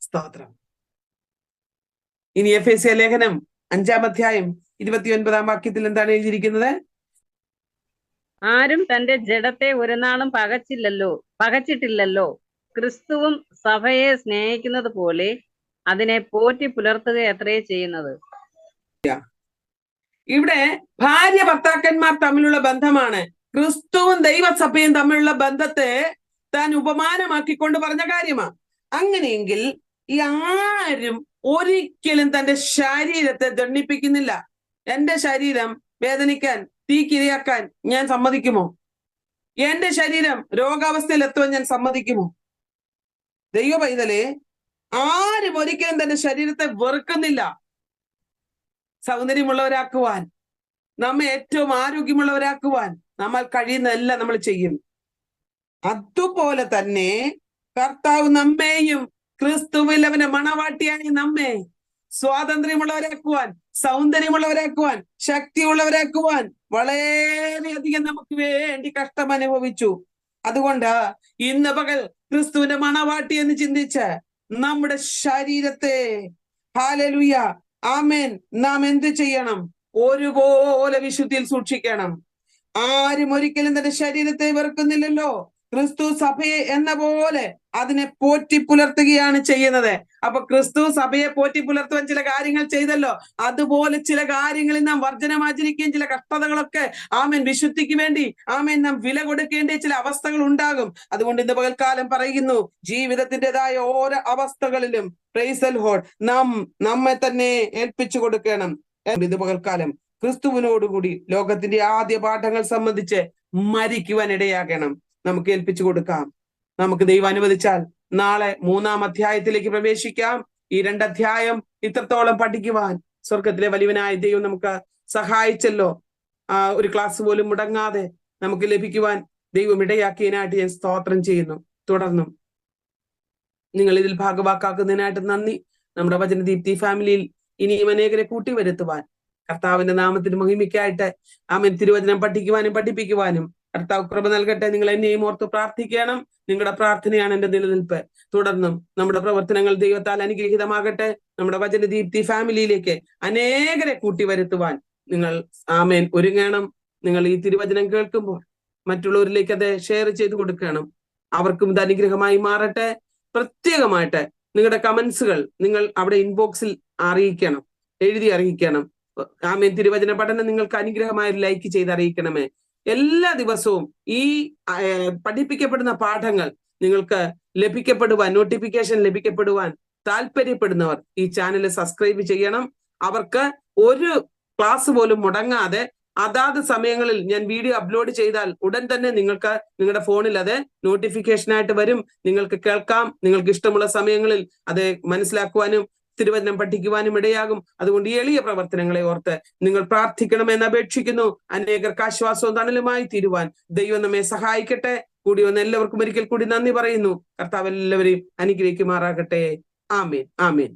സ്തോത്രം. ഇനി എഫേസ്യ ലേഖനം 5-ാം അധ്യായം 29-ാം വാക്യത്തിൽ എന്താണ് എഴുതിയിരിക്കുന്നത്? ആരും തന്റെ ജഡത്തെ ഒരു നാളും പകച്ചിട്ടില്ലല്ലോ. ക്രിസ്തുവും സഭയെ സ്നേഹിക്കുന്നത് പോലെ അതിനെ പോറ്റി പുലർത്തുക എത്രയേ ചെയ്യുന്നത്. ഇവിടെ ഭാര്യ ഭർത്താക്കന്മാർ തമ്മിലുള്ള ബന്ധമാണ്. ക്രിസ്തുവും ദൈവസഭയും തമ്മിലുള്ള ബന്ധത്തെ താൻ ഉപമാനമാക്കിക്കൊണ്ട് പറഞ്ഞ കാര്യമാണ്. അങ്ങനെയെങ്കിൽ ഈ ആരും ഒരിക്കലും തന്റെ ശരീരത്തെ ദണ്ഡിപ്പിക്കുന്നില്ല. എന്റെ ശരീരം വേദനിക്കാൻ, തീക്കിരയാക്കാൻ ഞാൻ സമ്മതിക്കുമോ? എന്റെ ശരീരം രോഗാവസ്ഥയിൽ എത്തുവാൻ ഞാൻ സമ്മതിക്കുമോ? ദൈവ പൈതലേ, ആരും ഒരിക്കലും തന്റെ ശരീരത്തെ വെറുക്കുന്നില്ല. സൗന്ദര്യമുള്ളവരാക്കുവാൻ, നമ്മെ ഏറ്റവും ആരോഗ്യമുള്ളവരാക്കുവാൻ നമ്മൾ കഴിയുന്നതെല്ലാം നമ്മൾ ചെയ്യും. അതുപോലെ തന്നെ കർത്താവ് നമ്മെയും ക്രിസ്തുവിൽ അവന്റെ മണവാട്ടിയായി നമ്മെ സ്വാതന്ത്ര്യമുള്ളവരാക്കുവാൻ, സൗന്ദര്യമുള്ളവരാക്കുവാൻ, ശക്തിയുള്ളവരാക്കുവാൻ വളരെയധികം നമുക്ക് വേണ്ടി കഷ്ടം അനുഭവിച്ചു. അതുകൊണ്ട് ഇന്ന് പകൽ ക്രിസ്തുവിന്റെ മണവാട്ടി എന്ന് ചിന്തിച്ച് നമ്മുടെ ശരീരത്തെ, ഹല്ലേലൂയ, ആമേൻ, നാം എന്ത് ചെയ്യണം? ഒരുപോലെ വിശുദ്ധിയിൽ സൂക്ഷിക്കണം. ആരും ഒരിക്കലും തന്റെ ശരീരത്തെ വെറുക്കുന്നില്ലല്ലോ. ക്രിസ്തു സഭയെ എന്ന പോലെ അതിനെ പോറ്റി പുലർത്തുകയാണ് ചെയ്യുന്നത്. അപ്പൊ ക്രിസ്തു സഭയെ പോറ്റി പുലർത്തുവാൻ ചില കാര്യങ്ങൾ ചെയ്തല്ലോ, അതുപോലെ ചില കാര്യങ്ങളിൽ നാം വർജനമാചരിക്കുകയും ചില കഷ്ടതകളൊക്കെ ആമേൻ വിശുദ്ധിക്ക് വേണ്ടി ആമേൻ നാം വില കൊടുക്കേണ്ട ചില അവസ്ഥകൾ ഉണ്ടാകും. അതുകൊണ്ട് ഇന്ന് പകൽക്കാലം പറയുന്നു, ജീവിതത്തിൻ്റെതായ ഓരോ അവസ്ഥകളിലും പ്രൈസ് ദി ലോർഡ് നാം നമ്മെ തന്നെ ഏൽപ്പിച്ചു കൊടുക്കണം. ഇത് പകൽക്കാലം ക്രിസ്തുവിനോടുകൂടി ലോകത്തിന്റെ ആദ്യ പാഠങ്ങൾ സംബന്ധിച്ച് മരിക്കുവാൻ ഇടയാകണം. നമുക്ക് ഏൽപ്പിച്ചു കൊടുക്കാം. നമുക്ക് ദൈവം അനുവദിച്ചാൽ നാളെ 3-ാം അധ്യായത്തിലേക്ക് പ്രവേശിക്കാം. ഈ 2 അധ്യായം ഇത്രത്തോളം പഠിക്കുവാൻ സ്വർഗത്തിലെ വലിയവനായ ദൈവം നമുക്ക് സഹായിച്ചല്ലോ. ഒരു ക്ലാസ് പോലും മുടങ്ങാതെ നമുക്ക് ലഭിക്കുവാൻ ദൈവം ഇടയാക്കിയതിനായിട്ട് ഞാൻ സ്തോത്രം ചെയ്യുന്നു. തുടർന്നും നിങ്ങൾ ഇതിൽ ഭാഗവാക്കാക്കുന്നതിനായിട്ട് നന്ദി. നമ്മുടെ വചനദീപ്തി ഫാമിലിയിൽ ഇനിയും അനേകരെ കൂട്ടിവരുത്തുവാൻ കർത്താവിന്റെ നാമത്തിന് മഹിമയ്ക്കായിട്ട് ആമേൻ തിരുവചനം പഠിക്കുവാനും പഠിപ്പിക്കുവാനും കർത്താവ് കൃപ നൽകട്ടെ. നിങ്ങൾ എന്നെയും ഓർത്ത് പ്രാർത്ഥിക്കണം. നിങ്ങളുടെ പ്രാർത്ഥനയാണ് എന്റെ നിലനിൽപ്പ്. തുടർന്നും നമ്മുടെ പ്രവർത്തനങ്ങൾ ദൈവത്താൽ അനുഗ്രഹീതമാകട്ടെ. നമ്മുടെ വചനദീപ്തി ഫാമിലിയിലേക്ക് അനേകരെ കൂട്ടിവരുത്തുവാൻ നിങ്ങൾ ആമേൻ ഒരുങ്ങണം. നിങ്ങൾ ഈ തിരുവചനം കേൾക്കുമ്പോൾ മറ്റുള്ളവരിലേക്ക് അത് ഷെയർ ചെയ്ത് കൊടുക്കണം. അവർക്കും ഇത് അനുഗ്രഹമായി മാറട്ടെ. പ്രത്യേകമായിട്ട് നിങ്ങളുടെ കമന്റ്സുകൾ നിങ്ങൾ അവിടെ ഇൻബോക്സിൽ അറിയിക്കണം, എഴുതി അറിയിക്കണം. ആമേൻ തിരുവചന പഠനം നിങ്ങൾക്ക് അനുഗ്രഹമായി ലൈക്ക് ചെയ്ത് അറിയിക്കണമേ. എല്ലാ ദിവസവും ഈ പഠിപ്പിക്കപ്പെടുന്ന പാഠങ്ങൾ നിങ്ങൾക്ക് ലഭിക്കപ്പെടുവാൻ, നോട്ടിഫിക്കേഷൻ ലഭിക്കപ്പെടുവാൻ താല്പര്യപ്പെടുന്നവർ ഈ ചാനൽ സബ്സ്ക്രൈബ് ചെയ്യണം. അവർക്ക് ഒരു ക്ലാസ് പോലും മുടങ്ങാതെ അതാത് സമയങ്ങളിൽ ഞാൻ വീഡിയോ അപ്ലോഡ് ചെയ്താൽ ഉടൻ തന്നെ നിങ്ങൾക്ക് നിങ്ങളുടെ ഫോണിൽ അത് നോട്ടിഫിക്കേഷനായിട്ട് വരും. നിങ്ങൾക്ക് കേൾക്കാം. നിങ്ങൾക്ക് ഇഷ്ടമുള്ള സമയങ്ങളിൽ അത് മനസ്സിലാക്കുവാനും തിരുവചനം പഠിക്കുവാനും ഇടയാകും. അതുകൊണ്ട് ഈ എളിയ പ്രവർത്തനങ്ങളെ ഓർത്ത് നിങ്ങൾ പ്രാർത്ഥിക്കണമെന്ന് അപേക്ഷിക്കുന്നു. അനേകർക്ക് ആശ്വാസവും തണലുമായി തീരുവാൻ ദൈവം നമ്മെ സഹായിക്കട്ടെ. കൂടി വന്ന എല്ലാവർക്കും ഒരിക്കൽ കൂടി നന്ദി പറയുന്നു. കർത്താവ് എല്ലാവരെയും അനുഗ്രഹിക്കുമാറാകട്ടെ. ആമേൻ, ആമേൻ.